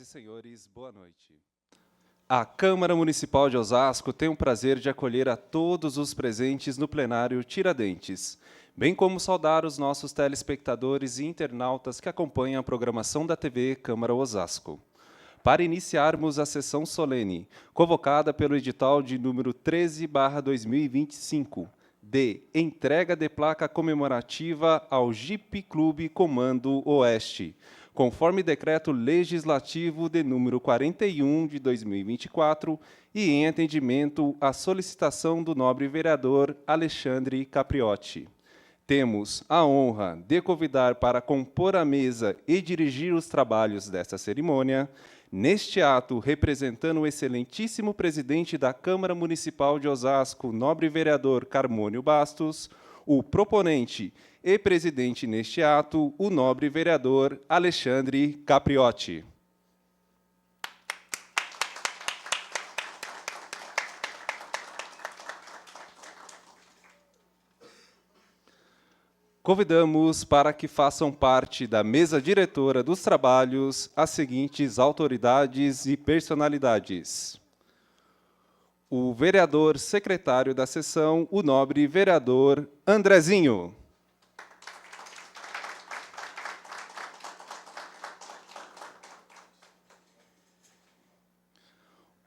senhores, boa noite. A Câmara Municipal de Osasco tem o prazer de acolher a todos os presentes no plenário Tiradentes, bem como saudar os nossos telespectadores e internautas que acompanham a programação da TV Câmara Osasco. Para iniciarmos a sessão solene, convocada pelo edital de número 13/2025, de entrega de placa comemorativa ao Jeep Clube Comando Oeste, conforme decreto legislativo de número 41 de 2024 e em atendimento à solicitação do nobre vereador Alexandre Capriotti. Temos a honra de convidar para compor a mesa e dirigir os trabalhos desta cerimônia, neste ato, representando o excelentíssimo presidente da Câmara Municipal de Osasco, nobre vereador Carmônio Bastos, o proponente e presidente neste ato, o nobre vereador Alexandre Capriotti. Convidamos para que façam parte da mesa diretora dos trabalhos as seguintes autoridades e personalidades. O vereador secretário da sessão, o nobre vereador Andrezinho.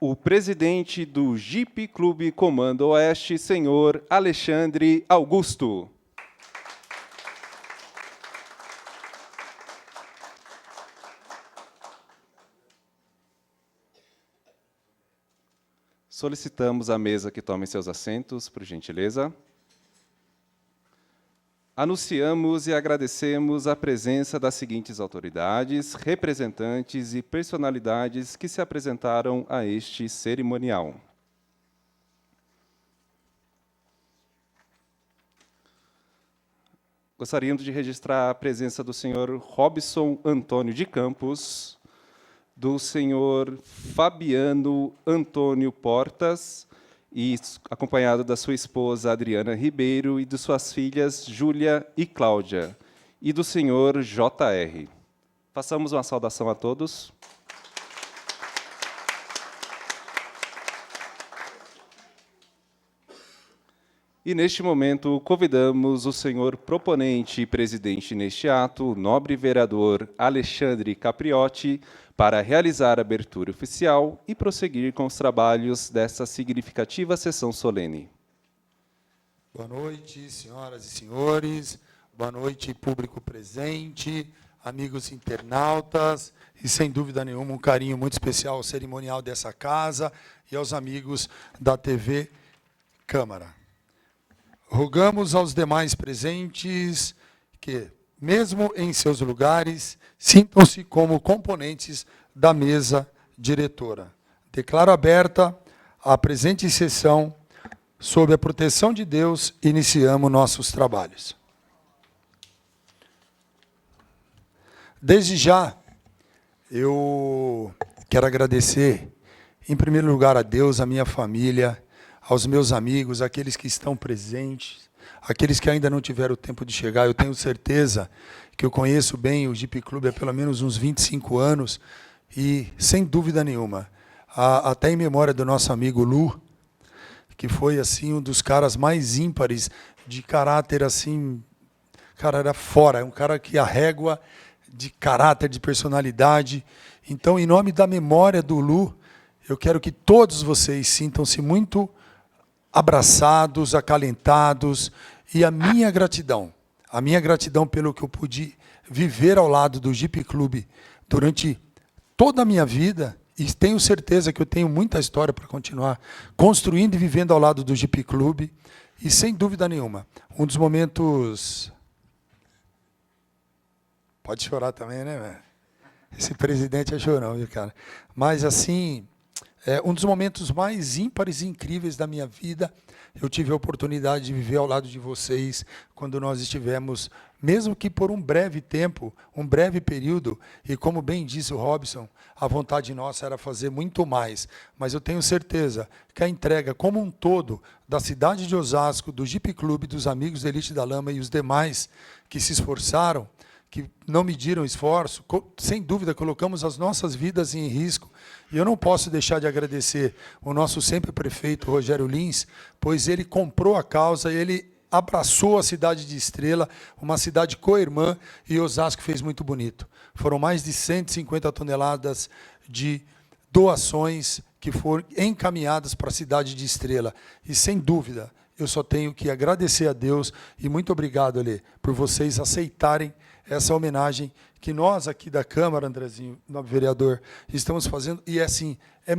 O presidente do Jeep Clube Comando Oeste, senhor Alexandre Augusto. Solicitamos à mesa que tomem seus assentos, por gentileza. Anunciamos e agradecemos a presença das seguintes autoridades, representantes e personalidades que se apresentaram a este cerimonial. Gostaríamos de registrar a presença do senhor Robson Antônio de Campos, do senhor Fabiano Antônio Portas, e acompanhado da sua esposa Adriana Ribeiro e de suas filhas Júlia e Cláudia, e do senhor JR. Façamos uma saudação a todos. E, neste momento, convidamos o senhor proponente e presidente neste ato, o nobre vereador Alexandre Capriotti, para realizar a abertura oficial e prosseguir com os trabalhos dessa significativa sessão solene. Boa noite, senhoras e senhores. Boa noite, público presente, amigos internautas, e, sem dúvida nenhuma, um carinho muito especial ao cerimonial dessa casa e aos amigos da TV Câmara. Rogamos aos demais presentes que, mesmo em seus lugares, sintam-se como componentes da mesa diretora. Declaro aberta a presente sessão. Sob a proteção de Deus, iniciamos nossos trabalhos. Desde já, eu quero agradecer, em primeiro lugar, a Deus, a minha família, aos meus amigos, aqueles que estão presentes, aqueles que ainda não tiveram tempo de chegar. Eu tenho certeza que eu conheço bem o Jeep Clube há pelo menos uns 25 anos e, sem dúvida nenhuma, até em memória do nosso amigo Lu, que foi assim um dos caras mais ímpares, de caráter assim, cara, era fora, é um cara que a régua de caráter, de personalidade. Então, em nome da memória do Lu, eu quero que todos vocês sintam-se muito abraçados, acalentados, e a minha gratidão pelo que eu pude viver ao lado do Jeep Clube durante toda a minha vida, e tenho certeza que eu tenho muita história para continuar construindo e vivendo ao lado do Jeep Clube, e, sem dúvida nenhuma, um dos momentos... Pode chorar também, né, velho? Esse presidente é chorão, viu, cara? Mas, assim... um dos momentos mais ímpares e incríveis da minha vida, eu tive a oportunidade de viver ao lado de vocês, quando nós estivemos, mesmo que por um breve tempo, um breve período, e como bem disse o Robson, a vontade nossa era fazer muito mais, mas eu tenho certeza que a entrega como um todo da cidade de Osasco, do Jeep Clube, dos amigos da Elite da Lama e os demais que se esforçaram, que não mediram esforço, sem dúvida colocamos as nossas vidas em risco. E eu não posso deixar de agradecer o nosso sempre prefeito Rogério Lins, pois ele comprou a causa, ele abraçou a cidade de Estrela, uma cidade co-irmã, e Osasco fez muito bonito. Foram mais de 150 toneladas de doações que foram encaminhadas para a cidade de Estrela. E, sem dúvida, eu só tenho que agradecer a Deus e muito obrigado, Alê, por vocês aceitarem essa homenagem que nós aqui da Câmara, Andrezinho, novo vereador, estamos fazendo. E, assim, é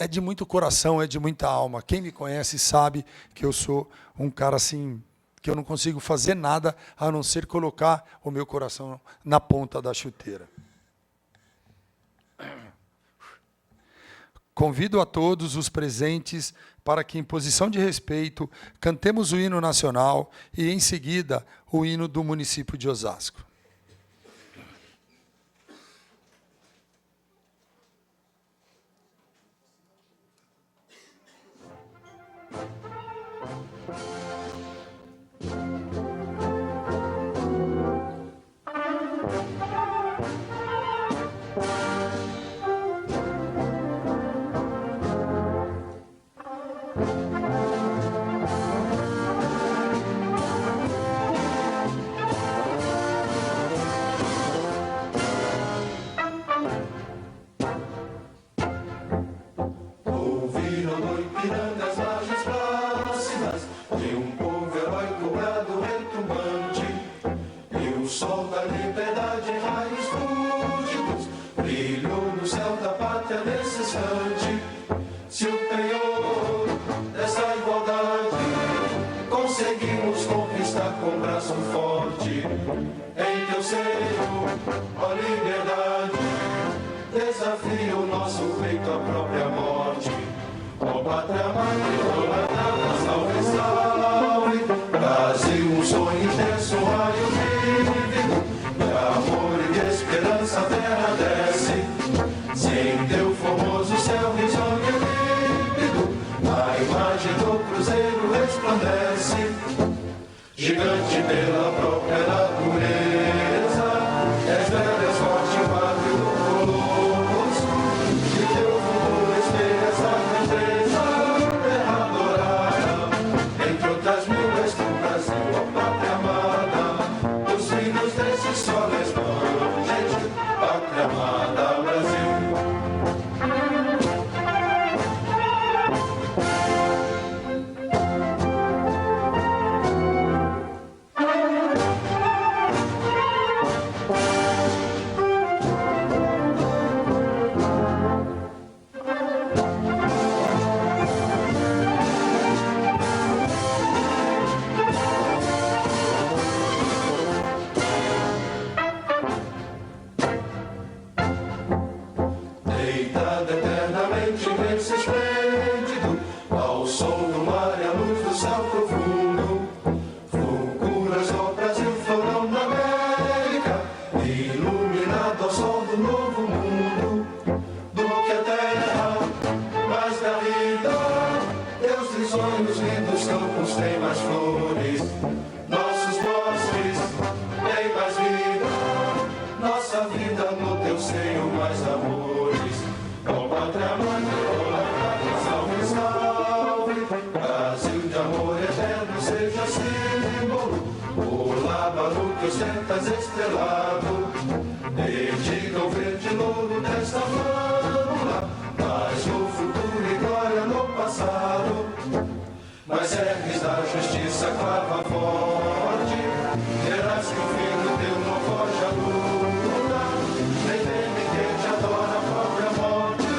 de muito coração, é de muita alma. Quem me conhece sabe que eu sou um cara assim, que eu não consigo fazer nada a não ser colocar o meu coração na ponta da chuteira. Convido a todos os presentes para que, em posição de respeito, cantemos o hino nacional e, em seguida, o hino do município de Osasco. Se o penhor dessa igualdade conseguimos conquistar com braço forte, em teu seio, ó liberdade, desafia o nosso peito à própria morte. Ó pátria amada, salve, salve, Brasil, um sonho intenso, um raio vívido, de amor e de esperança a terra desce, sem teu formoso céu risonho límpido, a imagem do cruzeiro resplandece, gigante pela própria natureza, és velho, és forte, pátrio do colosso, e teu futuro espelha essa grandeza, terra adorada, entre outras mil és tu, Brasil, ó pátria amada, os filhos desse sol resplandente, pátria amada, Brasil. Deitado eternamente nesse esplêndido, ao sol do mar e à luz do céu profundo, fulguras do Brasil, florão da América, iluminado ao sol do novo mundo, do que a terra mais garrida, teus risonhos lindos campos têm mais flores, nossos bosques têm mais vida, nossa vida no teu seio mais amores. Ó pátria mãe, salve, salve, Brasil de amor eterno seja símbolo, o lábaro que ostentas estrelado, dedica o verde louro desta flâmula, mas no futuro e glória no passado, mas ergues da justiça clava forte, terás que o filho teu não foge à luta, nem teme quem te adora a própria morte,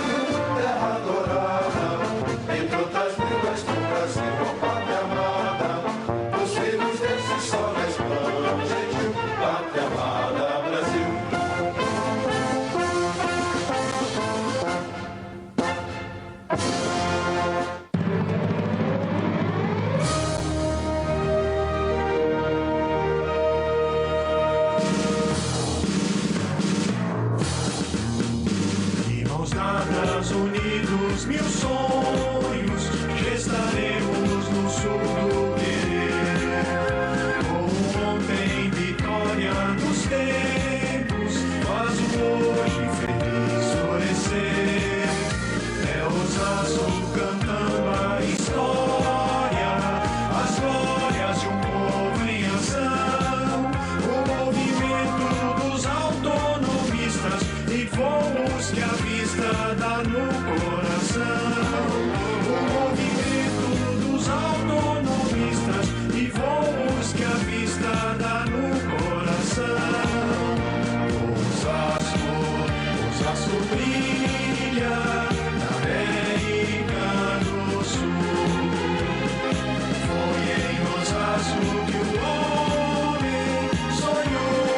terra adorada, entre outras mil és tu, Brasil, ó pátria amada, os filhos desse sol resplandente, pátria amada, Brasil. De mãos dadas, unidos, mil sonhos, gestaremos no sul do querer. Como ontem e voos que a vista dá no coração. O movimento dos autonomistas e voos que a vista dá no coração. Osasco brilha na América do Sul. Foi em Osasco que o homem sonhou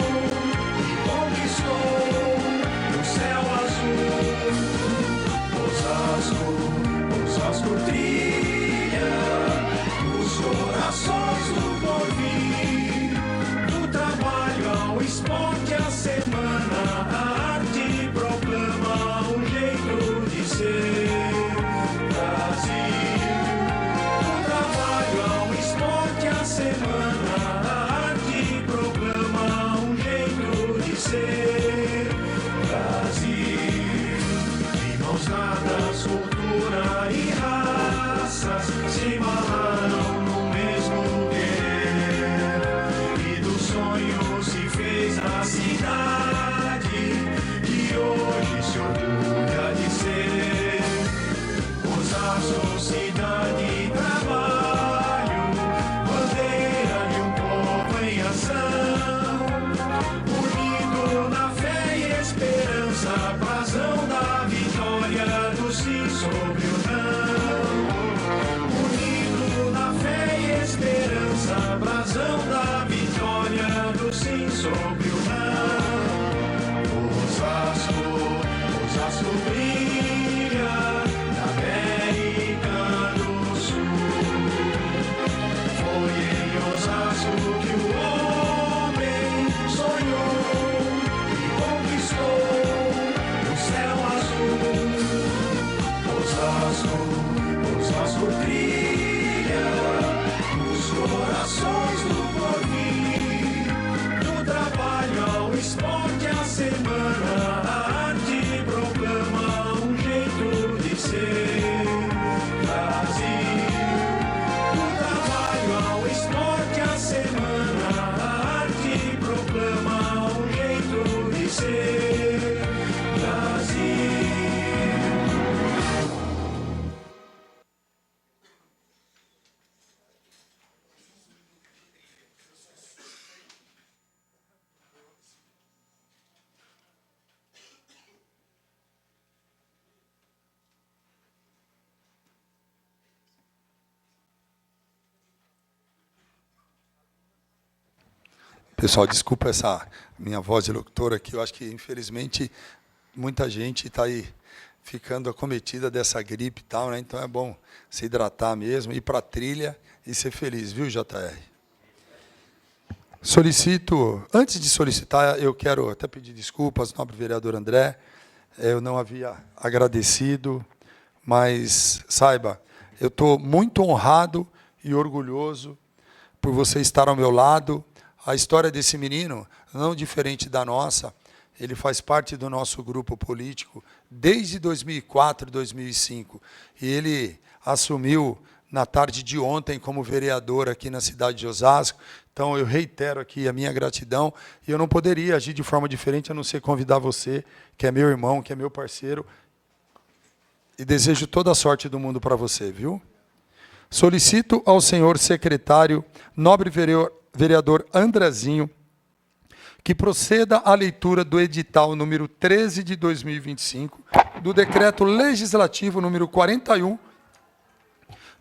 e conquistou o céu azul. Osasco trilha os corações do porvir. Do trabalho ao esporte, a semana, a arte proclama um jeito de ser. Brasil. Do trabalho ao esporte, a semana, a arte proclama um jeito de ser. Brasil. De mãos dadas, cultura e raças se embalaram no mesmo querer. E do sonho se fez a cidade que hoje se orgulha de ser. Osasco, cidade e trabalho, bandeira de um povo em ação, unido na fé e esperança, brasão da vitória do sim sobre o não. Unido na fé e esperança, brasão da vitória do sim sobre o não. Osasco brilha na América do Sul. Foi em Osasco que o homem sonhou e conquistou o céu azul. Osasco trilha os corações do porvir. Do trabalho ao esporte, a semana, a arte proclama um jeito de ser. Brasil. Do trabalho ao esporte, a semana, a arte proclama um jeito de ser. Brasil. Pessoal, desculpa essa minha voz de locutor aqui. Eu acho que, infelizmente, muita gente está aí ficando acometida dessa gripe e tal, né? Então é bom se hidratar mesmo, ir para a trilha e ser feliz, viu, JR? Antes de solicitar, eu quero até pedir desculpas, nobre vereador André, eu não havia agradecido, mas saiba, eu estou muito honrado e orgulhoso por você estar ao meu lado. A história desse menino, não diferente da nossa, ele faz parte do nosso grupo político desde 2004, 2005. E ele assumiu na tarde de ontem como vereador aqui na cidade de Osasco. Então, eu reitero aqui a minha gratidão. E eu não poderia agir de forma diferente a não ser convidar você, que é meu irmão, que é meu parceiro. E desejo toda a sorte do mundo para você, viu? Solicito ao senhor secretário, nobre vereador Andrezinho, que proceda à leitura do edital número 13 de 2025, do decreto legislativo número 41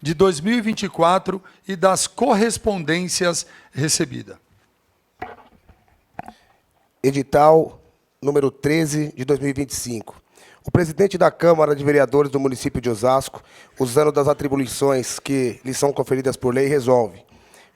de 2024 e das correspondências recebidas. Edital número 13 de 2025. O presidente da Câmara de Vereadores do município de Osasco, usando das atribuições que lhe são conferidas por lei, resolve: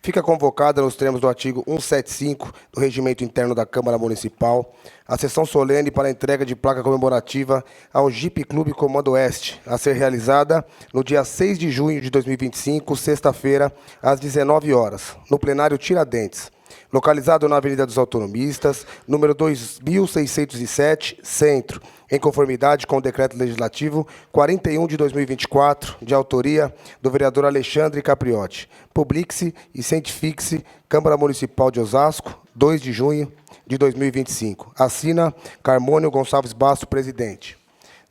fica convocada nos termos do artigo 175 do Regimento Interno da Câmara Municipal a sessão solene para a entrega de placa comemorativa ao Jeep Clube Comando Oeste, a ser realizada no dia 6 de junho de 2025, sexta-feira, às 19 horas, no plenário Tiradentes, localizado na Avenida dos Autonomistas, número 2607, Centro, em conformidade com o Decreto Legislativo 41 de 2024, de autoria do vereador Alexandre Capriotti. Publique-se e cientifique-se, Câmara Municipal de Osasco, 2 de junho de 2025. Assina Carmônio Gonçalves Bastos, presidente.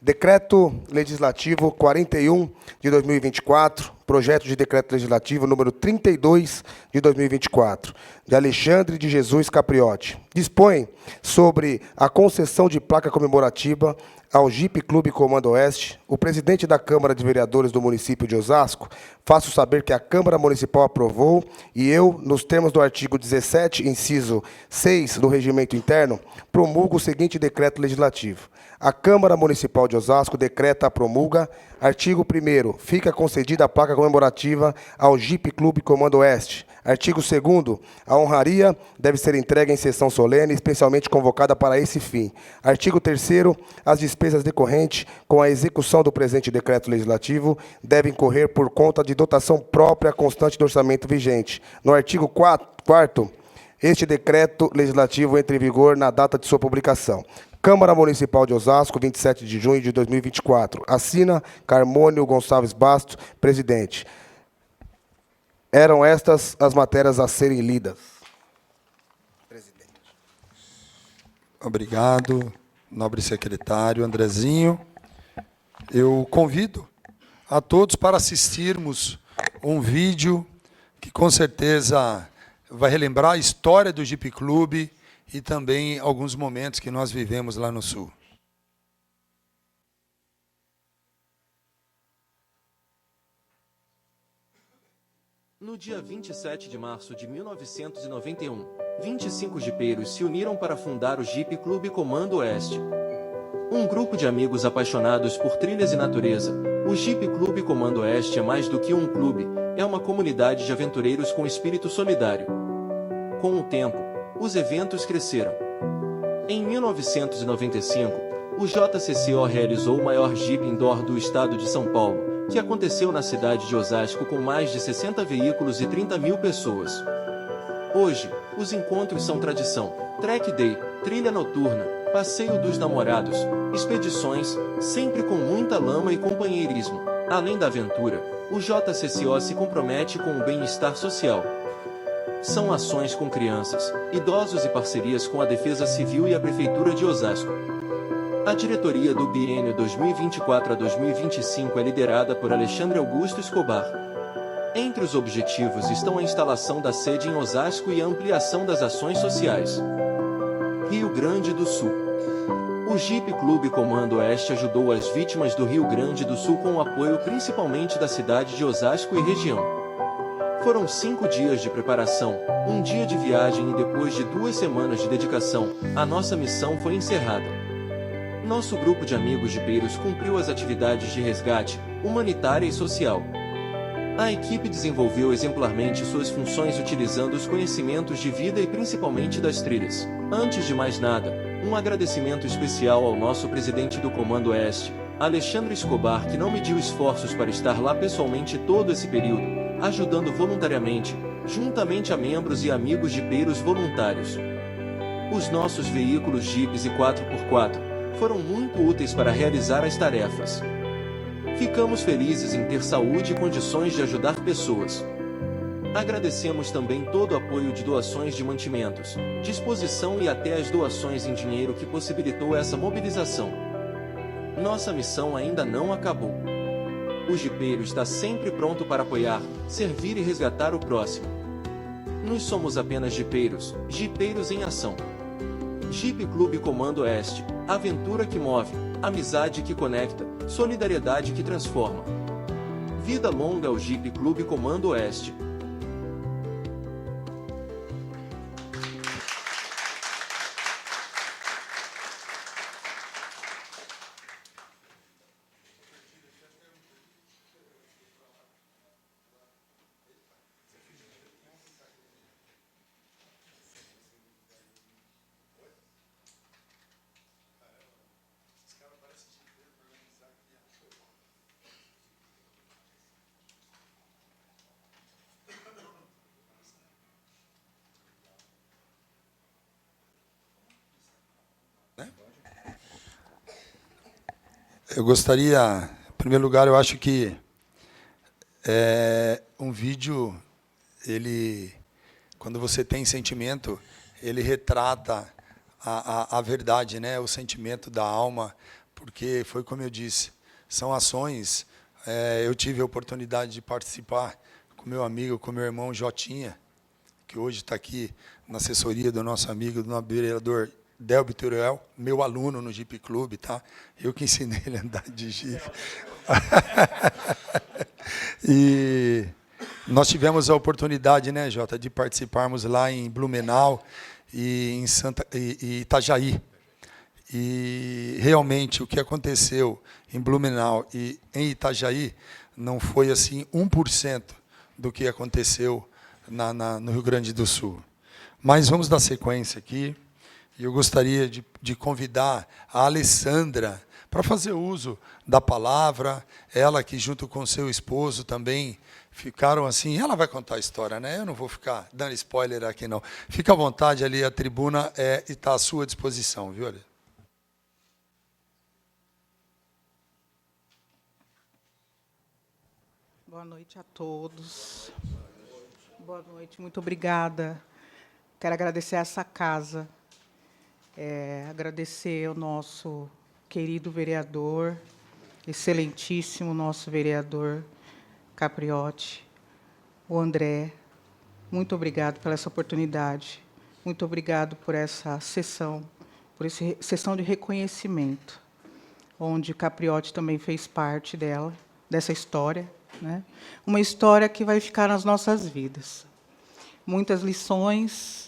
Decreto Legislativo 41 de 2024, projeto de decreto legislativo número 32 de 2024, de Alexandre de Jesus Capriotti. Dispõe sobre a concessão de placa comemorativa ao Jeep Clube Comando Oeste. O presidente da Câmara de Vereadores do município de Osasco, faço saber que a Câmara Municipal aprovou e eu, nos termos do artigo 17, inciso 6 do Regimento Interno, promulgo o seguinte decreto legislativo. A Câmara Municipal de Osasco decreta a promulga. Artigo 1º. Fica concedida a placa comemorativa ao Jeep Clube Comando Oeste. Artigo 2º. A honraria deve ser entregue em sessão solene, especialmente convocada para esse fim. Artigo 3º. As despesas decorrentes com a execução do presente decreto legislativo devem correr por conta de dotação própria constante do orçamento vigente. No artigo 4º, este decreto legislativo entra em vigor na data de sua publicação. Câmara Municipal de Osasco, 27 de junho de 2024. Assina Carmônio Gonçalves Bastos, presidente. Eram estas as matérias a serem lidas. Presidente. Obrigado, nobre secretário Andrezinho. Eu convido a todos para assistirmos um vídeo que, com certeza, vai relembrar a história do Jeep Clube e também alguns momentos que nós vivemos lá no Sul. No dia 27 de março de 1991, 25 jipeiros se uniram para fundar o Jeep Clube Comando Oeste. Um grupo de amigos apaixonados por trilhas e natureza, o Jeep Clube Comando Oeste é mais do que um clube, é uma comunidade de aventureiros com espírito solidário. Com o tempo, os eventos cresceram. Em 1995, o JCCO realizou o maior Jeep Indoor do estado de São Paulo, que aconteceu na cidade de Osasco com mais de 60 veículos e 30 mil pessoas. Hoje, os encontros são tradição: track day, trilha noturna, passeio dos namorados, expedições, sempre com muita lama e companheirismo. Além da aventura, o JCCO se compromete com o bem-estar social. São ações com crianças, idosos e parcerias com a Defesa Civil e a Prefeitura de Osasco. A diretoria do biênio 2024 a 2025 é liderada por Alexandre Augusto Escobar. Entre os objetivos estão a instalação da sede em Osasco e a ampliação das ações sociais. Rio Grande do Sul. O Jeep Clube Comando Oeste ajudou as vítimas do Rio Grande do Sul com o apoio principalmente da cidade de Osasco e região. Foram 5 dias de preparação, um dia de viagem e depois de 2 semanas de dedicação, a nossa missão foi encerrada. Nosso grupo de amigos jipeiros cumpriu as atividades de resgate, humanitária e social. A equipe desenvolveu exemplarmente suas funções utilizando os conhecimentos de vida e principalmente das trilhas. Antes de mais nada, um agradecimento especial ao nosso presidente do Comando Oeste, Alexandre Escobar, que não mediu esforços para estar lá pessoalmente todo esse período, ajudando voluntariamente, juntamente a membros e amigos jipeiros voluntários. Os nossos veículos Jeeps e 4x4 foram muito úteis para realizar as tarefas. Ficamos felizes em ter saúde e condições de ajudar pessoas. Agradecemos também todo o apoio de doações de mantimentos, disposição e até as doações em dinheiro que possibilitou essa mobilização. Nossa missão ainda não acabou. O jipeiro está sempre pronto para apoiar, servir e resgatar o próximo. Nós somos apenas jipeiros, jipeiros em ação. Jeep Clube Comando Oeste, aventura que move, amizade que conecta, solidariedade que transforma. Vida longa ao Jeep Clube Comando Oeste. Eu gostaria, em primeiro lugar, eu acho que um vídeo, ele, quando você tem sentimento, ele retrata a verdade, né? O sentimento da alma, porque foi como eu disse, são ações. Eu tive a oportunidade de participar com meu amigo, com meu irmão Jotinha, que hoje está aqui na assessoria do nosso amigo, do nosso vereador Delbio Teruel, meu aluno no Jeep Clube, tá? Eu que ensinei ele a andar de Jeep. E nós tivemos a oportunidade, né, Jota, de participarmos lá em Blumenau e em Itajaí. E realmente o que aconteceu em Blumenau e em Itajaí não foi assim 1% do que aconteceu no Rio Grande do Sul. Mas vamos dar sequência aqui. Eu gostaria de convidar a Alessandra para fazer uso da palavra, ela que junto com seu esposo também ficaram assim, ela vai contar a história, né? Eu não vou ficar dando spoiler aqui, não. Fica à vontade ali, a tribuna está à sua disposição, viu, Ale? Boa noite a todos. Boa noite, muito obrigada. Quero agradecer a essa casa, agradecer ao nosso querido vereador, excelentíssimo nosso vereador Capriotti, o André. Muito obrigado pela essa oportunidade. Muito obrigado por essa sessão, por essa sessão de reconhecimento, onde Capriotti também fez parte dessa história, né? Uma história que vai ficar nas nossas vidas. Muitas lições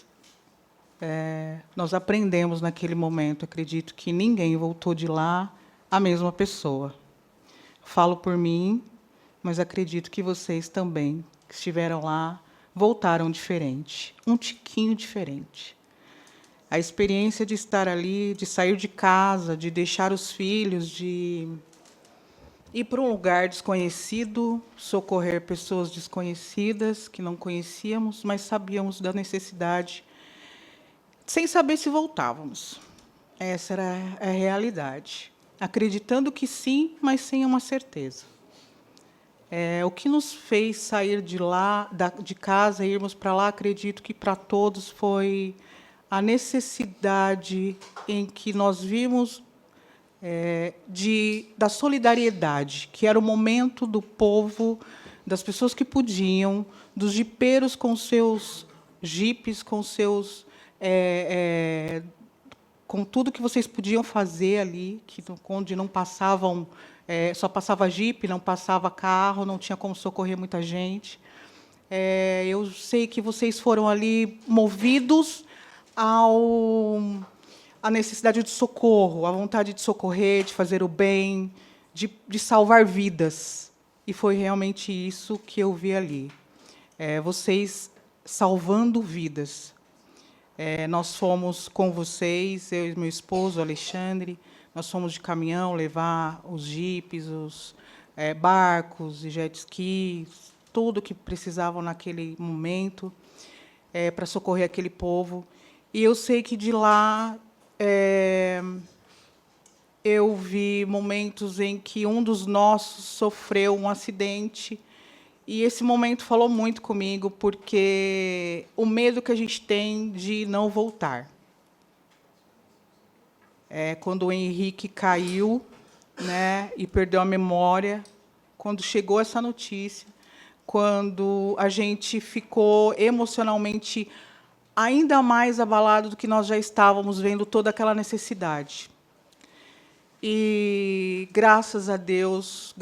nós aprendemos naquele momento. Acredito que ninguém voltou de lá a mesma pessoa. Falo por mim, mas acredito que vocês também, que estiveram lá, voltaram diferente, um tiquinho diferente. A experiência de estar ali, de sair de casa, de deixar os filhos, de ir para um lugar desconhecido, socorrer pessoas desconhecidas, que não conhecíamos, mas sabíamos da necessidade, sem saber se voltávamos. Essa era a realidade. Acreditando que sim, mas sem uma certeza. O que nos fez sair de casa e irmos para lá, acredito que para todos foi a necessidade em que nós vimos da solidariedade, que era o momento do povo, das pessoas que podiam, dos jipeiros com seus jipes, com seus com tudo que vocês podiam fazer ali, onde não passavam, só passava jipe, não passava carro, não tinha como socorrer muita gente. Eu sei que vocês foram ali movidos a necessidade de socorro, a vontade de socorrer, de fazer o bem, de salvar vidas. E foi realmente isso que eu vi ali. Vocês salvando vidas. Nós fomos com vocês, eu e meu esposo, Alexandre, nós fomos de caminhão levar os jipes, os barcos e jet skis, tudo que precisavam naquele momento para socorrer aquele povo. E eu sei que de lá eu vi momentos em que um dos nossos sofreu um acidente, e esse momento falou muito comigo, porque o medo que a gente tem de não voltar. Quando o Henrique caiu, né, e perdeu a memória, quando chegou essa notícia, quando a gente ficou emocionalmente ainda mais abalado do que nós já estávamos vendo toda aquela necessidade. E, graças a Deus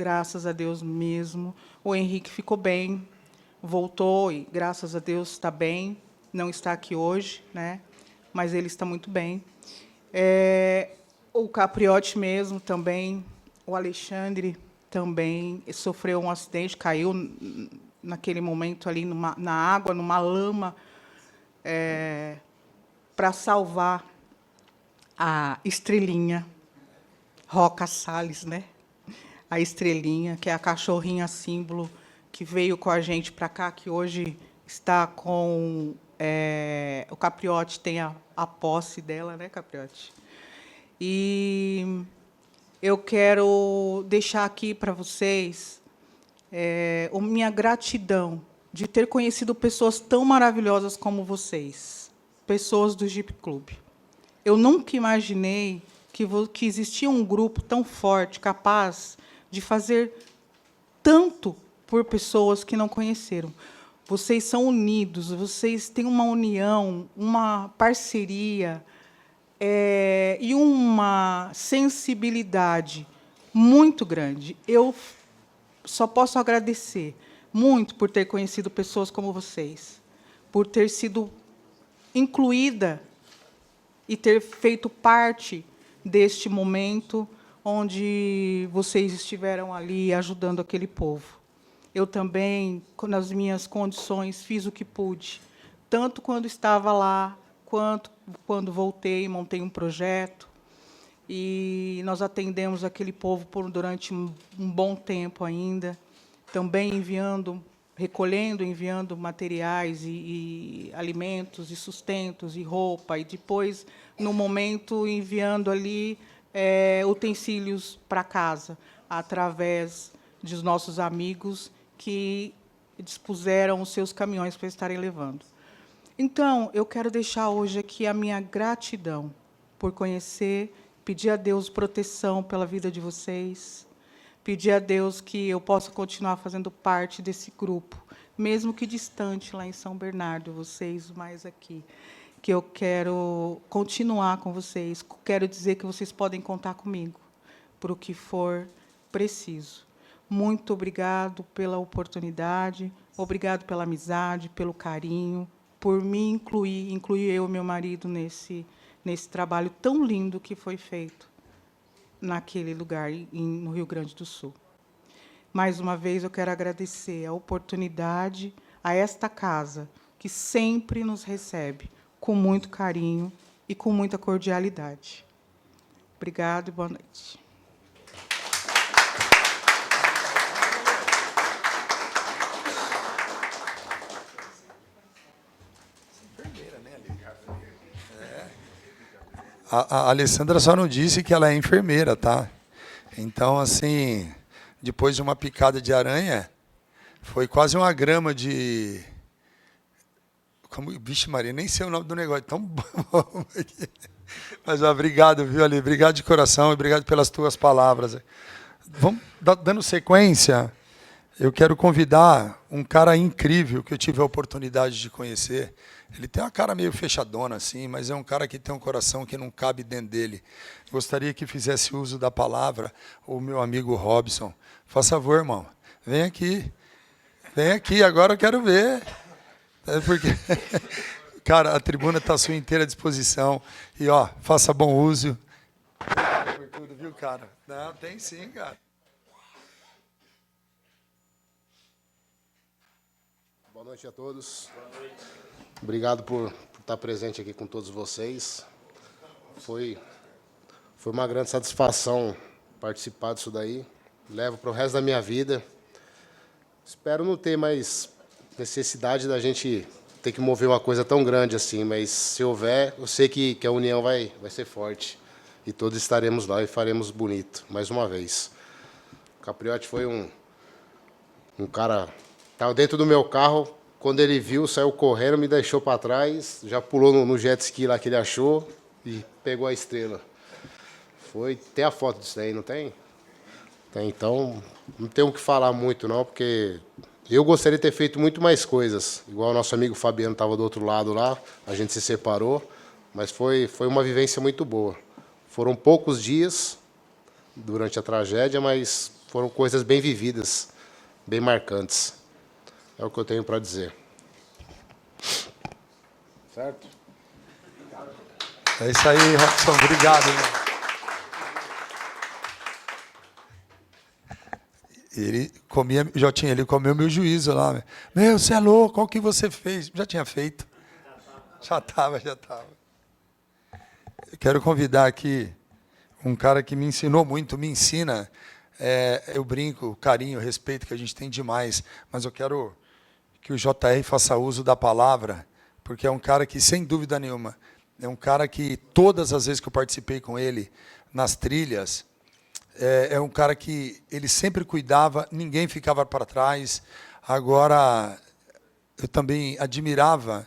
mesmo, o Henrique ficou bem, voltou, e, graças a Deus, está bem, não está aqui hoje, né, mas ele está muito bem. O Capriotti mesmo também, o Alexandre também sofreu um acidente, caiu naquele momento ali na água, numa lama, para salvar a Estrelinha, Roca Salles, né? A Estrelinha, que é a cachorrinha símbolo que veio com a gente para cá, que hoje está com... o Capriotti tem a posse dela, né, Capriotti? E eu quero deixar aqui para vocês a minha gratidão de ter conhecido pessoas tão maravilhosas como vocês. pessoas do Jeep Club. Eu nunca imaginei que existia um grupo tão forte, capaz de fazer tanto por pessoas que não conheceram. Vocês são unidos, vocês têm uma união, uma parceria e uma sensibilidade muito grande. Eu só posso agradecer muito por ter conhecido pessoas como vocês, por ter sido incluída e ter feito parte deste momento onde vocês estiveram ali ajudando aquele povo. Eu também, nas minhas condições, fiz o que pude, tanto quando estava lá, quanto quando voltei, montei um projeto, e nós atendemos aquele povo durante um bom tempo ainda, também recolhendo, enviando materiais e alimentos, e sustentos, e roupa, e depois, no momento, enviando ali utensílios para casa, através dos nossos amigos que dispuseram os seus caminhões para estarem levando. Então, eu quero deixar hoje aqui a minha gratidão por conhecer, pedir a Deus proteção pela vida de vocês, pedir a Deus que eu possa continuar fazendo parte desse grupo, mesmo que distante, lá em São Bernardo, vocês mais aqui, que eu quero continuar com vocês, quero dizer que vocês podem contar comigo, para o que for preciso. Muito obrigado pela oportunidade, obrigado pela amizade, pelo carinho, por me incluir eu e meu marido nesse trabalho tão lindo que foi feito naquele lugar, no Rio Grande do Sul. Mais uma vez, eu quero agradecer a oportunidade a esta casa, que sempre nos recebe com muito carinho e com muita cordialidade. Obrigado e boa noite. A Alessandra só não disse que ela é enfermeira, tá? Então, assim, depois de uma picada de aranha, foi quase uma grama de... Vixe Maria, nem sei o nome do negócio, tão bom. Mas obrigado, viu, Ali? Obrigado de coração e obrigado pelas tuas palavras. Vamos dando sequência. Eu quero convidar um cara incrível que eu tive a oportunidade de conhecer. Ele tem uma cara meio fechadona, assim, mas é um cara que tem um coração que não cabe dentro dele. Gostaria que fizesse uso da palavra o meu amigo Robson. Faça favor, irmão. Vem aqui. Vem aqui, agora eu quero ver. Porque, cara, a tribuna está à sua inteira disposição. E, ó, faça bom uso. Por tudo, viu, cara? Não, tem sim, cara. Boa noite a todos. Boa noite. Obrigado por estar presente aqui com todos vocês. Foi uma grande satisfação participar disso daí. Levo para o resto da minha vida. Espero não ter mais necessidade da gente ter que mover uma coisa tão grande assim, mas se houver, eu sei que a união vai ser forte. E todos estaremos lá e faremos bonito, mais uma vez. O Capriotti foi um cara... Estava dentro do meu carro, quando ele viu, saiu correndo, me deixou para trás, já pulou no jet ski lá que ele achou e pegou a estrela. Tem a foto disso aí, não tem? Tem, então, não tenho o que falar muito não, porque eu gostaria de ter feito muito mais coisas. Igual o nosso amigo Fabiano estava do outro lado lá, a gente se separou, mas foi uma vivência muito boa. Foram poucos dias durante a tragédia, mas foram coisas bem vividas, bem marcantes. É o que eu tenho para dizer. Certo? É isso aí, Robson. Obrigado. Ele comia, Jotinha, ele comeu meu juízo lá. Meu, você é louco, qual que você fez? Já tinha feito. Já estava. Eu quero convidar aqui um cara que me ensinou muito, me ensina. Eu brinco, carinho, respeito que a gente tem demais, mas eu quero que o JR faça uso da palavra, porque é um cara que, sem dúvida nenhuma, é um cara que, todas as vezes que eu participei com ele, nas trilhas, é um cara que ele sempre cuidava, ninguém ficava para trás. Agora, eu também admirava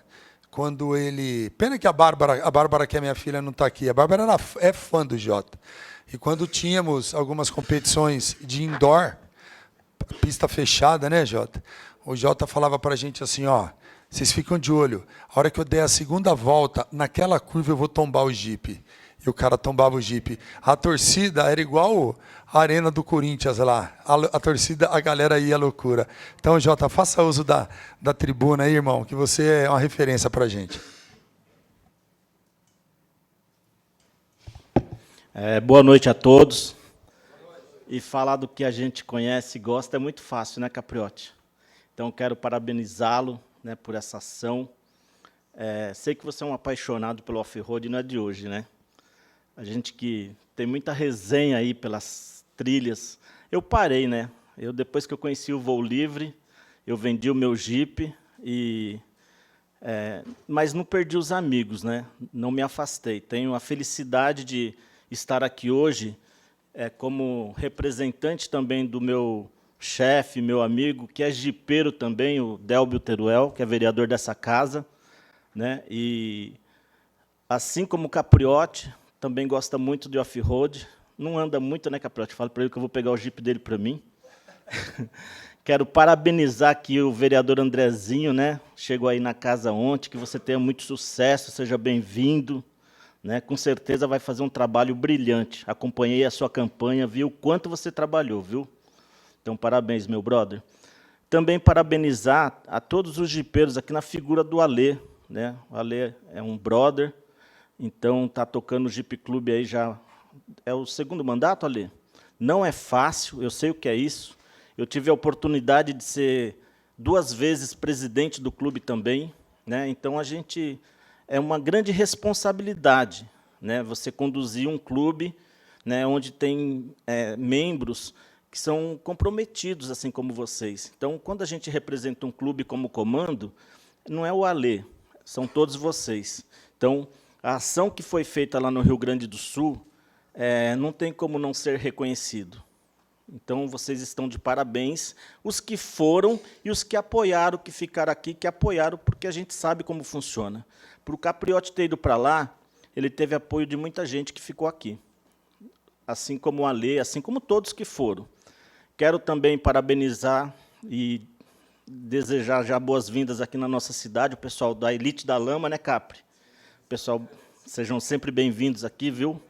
quando ele... Pena que a Bárbara, que é minha filha, não está aqui. A Bárbara é fã do Jota. E quando tínhamos algumas competições de indoor, pista fechada, né, Jota? O Jota falava para a gente assim, ó, vocês ficam de olho. A hora que eu der a segunda volta, naquela curva eu vou tombar o Jeep. E o cara tombava o Jeep. A torcida era igual a arena do Corinthians lá. A torcida, a galera ia à loucura. Então, Jota, faça uso da tribuna aí, irmão, que você é uma referência para a gente. Boa noite a todos. E falar do que a gente conhece e gosta é muito fácil, né, Capriotti? Então, quero parabenizá-lo, né, por essa ação. Sei que você é um apaixonado pelo off-road, não é de hoje, né? A gente que tem muita resenha aí pelas trilhas. Eu parei, né? Depois que eu conheci o Voo Livre, eu vendi o meu Jeep, mas não perdi os amigos, né? Não me afastei. Tenho a felicidade de estar aqui hoje como representante também do meu chefe, meu amigo, que é jipeiro também, o Delbio Teruel, que é vereador dessa casa, né? E, assim como o Capriotti, também gosta muito de off-road. Não anda muito, né, Capriotti? Falo para ele que eu vou pegar o Jeep dele para mim. Quero parabenizar aqui o vereador Andrezinho, né? Chegou aí na casa ontem, que você tenha muito sucesso, seja bem-vindo, né? Com certeza vai fazer um trabalho brilhante. Acompanhei a sua campanha, vi o quanto você trabalhou, viu? Então, parabéns, meu brother. Também parabenizar a todos os jipeiros aqui na figura do Alê, né? O Alê é um brother, então está tocando o Jeep Clube aí já... É o segundo mandato, Alê? Não é fácil, eu sei o que é isso. Eu tive a oportunidade de ser 2 vezes presidente do clube também, né? Então, a gente... É uma grande responsabilidade, né? Você conduzir um clube, né, onde tem membros que são comprometidos, assim como vocês. Então, quando a gente representa um clube como comando, não é o Alê, são todos vocês. Então, a ação que foi feita lá no Rio Grande do Sul não tem como não ser reconhecido. Então, vocês estão de parabéns, os que foram e os que apoiaram, que ficaram aqui, que apoiaram, porque a gente sabe como funciona. Para o Capriotti ter ido para lá, ele teve apoio de muita gente que ficou aqui, assim como o Alê, assim como todos que foram. Quero também parabenizar e desejar já boas-vindas aqui na nossa cidade, o pessoal da Elite da Lama, né, Capri? Pessoal, sejam sempre bem-vindos aqui, viu?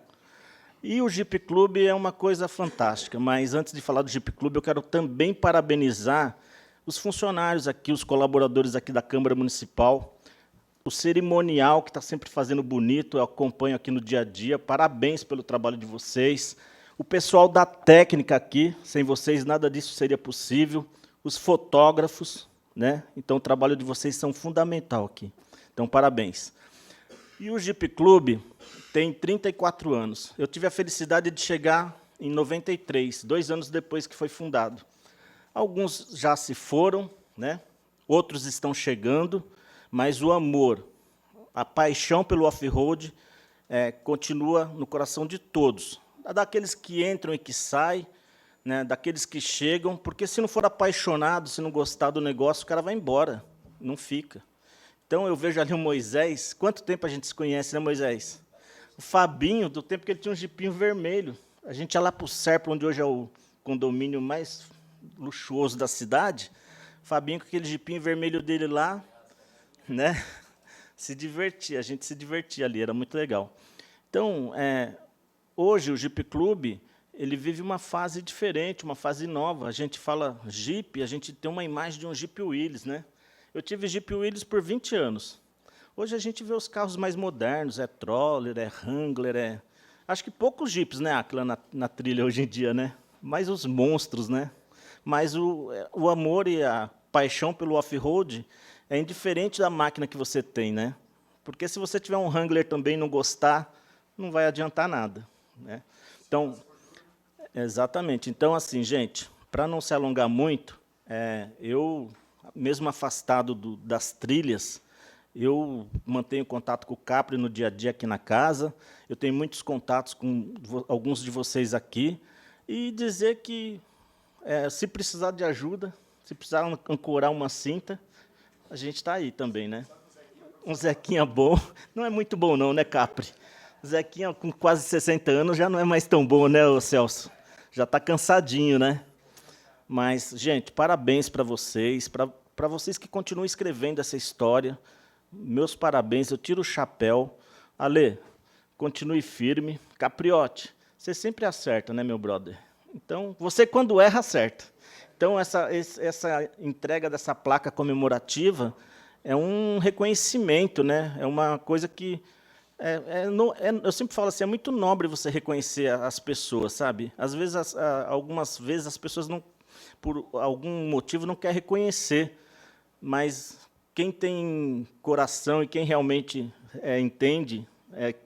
E o Jeep Clube é uma coisa fantástica, mas antes de falar do Jeep Clube, eu quero também parabenizar os funcionários aqui, os colaboradores aqui da Câmara Municipal, o cerimonial que está sempre fazendo bonito, eu acompanho aqui no dia a dia, parabéns pelo trabalho de vocês. O pessoal da técnica aqui, sem vocês nada disso seria possível. Os fotógrafos, né? Então o trabalho de vocês são fundamental aqui. Então, parabéns. E o Jeep Clube tem 34 anos. Eu tive a felicidade de chegar em 93, 2 anos depois que foi fundado. Alguns já se foram, né? Outros estão chegando, mas o amor, a paixão pelo off-road continua no coração de todos. Daqueles que entram e que saem, né, daqueles que chegam, porque se não for apaixonado, se não gostar do negócio, o cara vai embora, não fica. Então, eu vejo ali o Moisés, quanto tempo a gente se conhece, né, Moisés? O Fabinho, do tempo que ele tinha um jipinho vermelho. A gente ia lá para o Serpa, onde hoje é o condomínio mais luxuoso da cidade. Fabinho, com aquele jipinho vermelho dele lá, né? Se divertia, a gente se divertia ali, era muito legal. Então, hoje o Jeep Clube ele vive uma fase diferente, uma fase nova. A gente fala Jeep, a gente tem uma imagem de um Jeep Willys, né? Eu tive Jeep Willys por 20 anos. Hoje a gente vê os carros mais modernos, Troller, Wrangler, acho que poucos Jeeps, né, Aquila, na trilha hoje em dia, né? Mas os monstros, né? Mas o amor e a paixão pelo off-road é indiferente da máquina que você tem, né? Porque se você tiver um Wrangler também e não gostar, não vai adiantar nada, né? Então, exatamente. Então, assim, gente, para não se alongar muito, eu, mesmo afastado das trilhas, eu mantenho contato com o Capri no dia a dia aqui na casa, eu tenho muitos contatos com alguns de vocês aqui, e dizer que, se precisar de ajuda, se precisar ancorar uma cinta, a gente está aí também, né? Um Zequinha bom. Não é muito bom não, né, Capri? Zequinha com quase 60 anos já não é mais tão bom, né, ô Celso? Já está cansadinho, né? Mas, gente, parabéns para vocês que continuam escrevendo essa história. Meus parabéns, eu tiro o chapéu. Alê, continue firme. Capriotti, você sempre acerta, né, meu brother? Então, você, quando erra, acerta. Então, essa entrega dessa placa comemorativa é um reconhecimento, né? É uma coisa que... eu sempre falo assim, é muito nobre você reconhecer as pessoas, sabe? Às vezes, algumas vezes, as pessoas, não, por algum motivo, não querem reconhecer, mas quem tem coração e quem realmente entende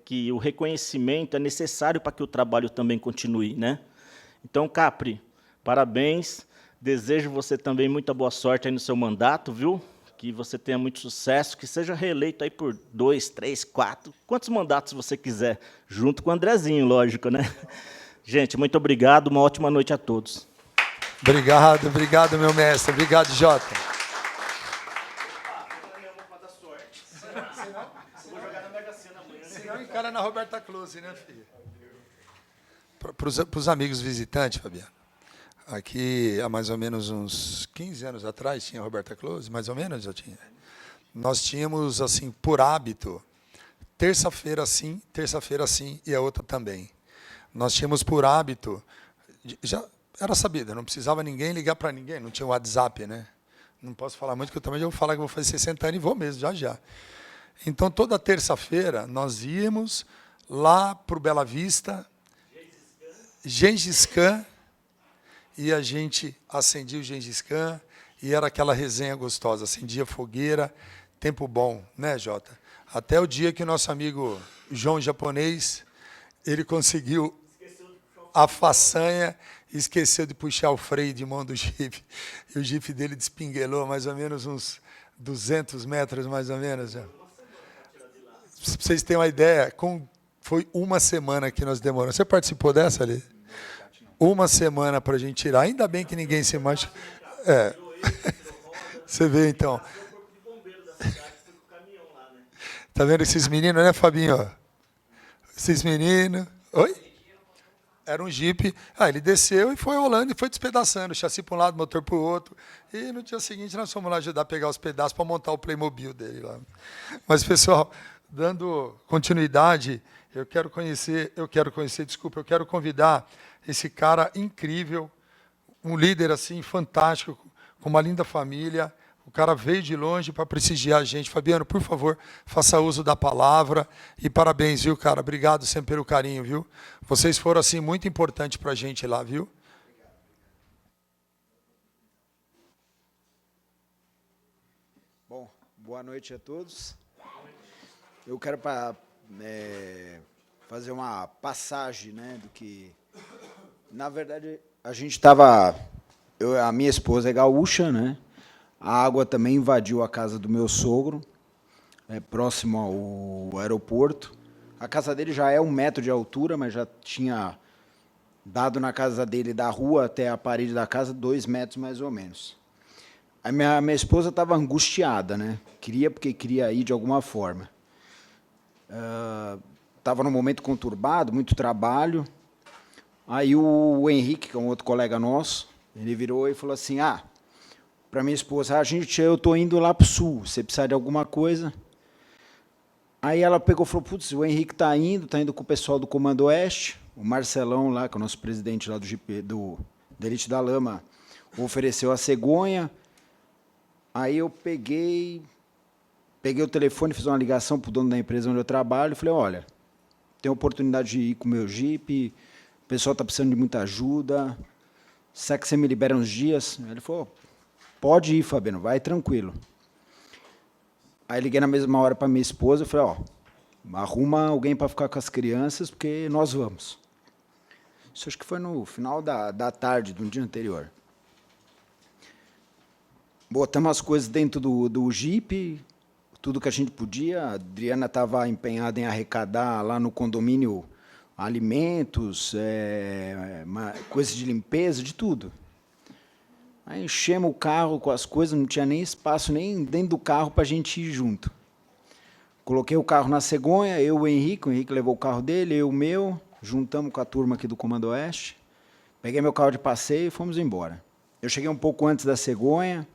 que o reconhecimento é necessário para que o trabalho também continue, né? Então, Capri, parabéns. Desejo você também muita boa sorte aí no seu mandato, viu? Que você tenha muito sucesso, que seja reeleito aí por 2, 3, 4, quantos mandatos você quiser, junto com o Andrezinho, lógico, né? Gente, muito obrigado, uma ótima noite a todos. Obrigado, obrigado, meu mestre. Obrigado, Jota. Senão encara na Roberta Close, né, filho? Para os amigos visitantes, Fabiano. Aqui, há mais ou menos uns 15 anos atrás, tinha a Roberta Close, mais ou menos eu tinha. Nós tínhamos, assim, por hábito, terça-feira sim e a outra também. Nós tínhamos por hábito, já era sabido, não precisava ninguém ligar para ninguém, não tinha WhatsApp, né? Não posso falar muito, porque eu também já vou falar que vou fazer 60 anos e vou mesmo, já. Então, toda terça-feira, nós íamos lá para o Bela Vista, Gengis Khan, e a gente acendia o Gengis Khan, e era aquela resenha gostosa, acendia fogueira, tempo bom, né, Jota? Até o dia que o nosso amigo João Japonês, ele conseguiu a façanha, esqueceu de puxar o freio de mão do Jeep, e o Jeep dele despinguelou mais ou menos uns 200 metros, mais ou menos. Para vocês terem uma ideia, foi uma semana que nós demoramos. Você participou dessa ali? Uma semana para a gente tirar. Ainda bem que ninguém se machuca. Você vê, então. Tá vendo esses meninos, né, Fabinho? Esses meninos. Oi? Era um Jeep. Ele desceu e foi rolando e foi despedaçando. Chassi para um lado, motor para o outro. E no dia seguinte nós fomos lá ajudar a pegar os pedaços para montar o Playmobil dele lá. Mas, pessoal, dando continuidade, eu quero convidar esse cara incrível, um líder assim fantástico, com uma linda família. O cara veio de longe para prestigiar a gente. Fabiano, por favor, faça uso da palavra. E parabéns, viu, cara? Obrigado sempre pelo carinho, viu? Vocês foram assim muito importantes para a gente lá, viu? Bom, boa noite a todos. Eu quero fazer uma passagem, né, do que... Na verdade, a gente estava... A minha esposa é gaúcha, né? A água também invadiu a casa do meu sogro, próximo ao aeroporto. A casa dele já é 1 metro de altura, mas já tinha dado na casa dele, da rua até a parede da casa, 2 metros mais ou menos. A minha esposa estava angustiada, né? Porque queria ir de alguma forma. Estava num momento conturbado, muito trabalho. Aí o Henrique, que é um outro colega nosso, ele virou e falou assim, para minha esposa, eu estou indo lá para o sul, você precisa de alguma coisa? Aí ela pegou e falou, putz, o Henrique está indo com o pessoal do Comando Oeste, o Marcelão lá, que é o nosso presidente lá do Elite da Lama, ofereceu a cegonha. Aí eu peguei o telefone, fiz uma ligação para o dono da empresa onde eu trabalho, e falei, olha, tem oportunidade de ir com o meu Jeep, o pessoal está precisando de muita ajuda, será que você me libera uns dias? Ele falou, pode ir, Fabiano, vai tranquilo. Aí liguei na mesma hora para minha esposa e falei, arruma alguém para ficar com as crianças, porque nós vamos. Isso acho que foi no final da tarde do dia anterior. Botamos as coisas dentro do Jeep, tudo que a gente podia. A Adriana estava empenhada em arrecadar lá no condomínio alimentos, coisas de limpeza, de tudo. Aí enchemos o carro com as coisas, não tinha nem espaço nem dentro do carro para a gente ir junto. Coloquei o carro na cegonha, eu e o Henrique levou o carro dele, eu o meu, juntamos com a turma aqui do Comando Oeste, peguei meu carro de passeio e fomos embora. Eu cheguei um pouco antes da cegonha,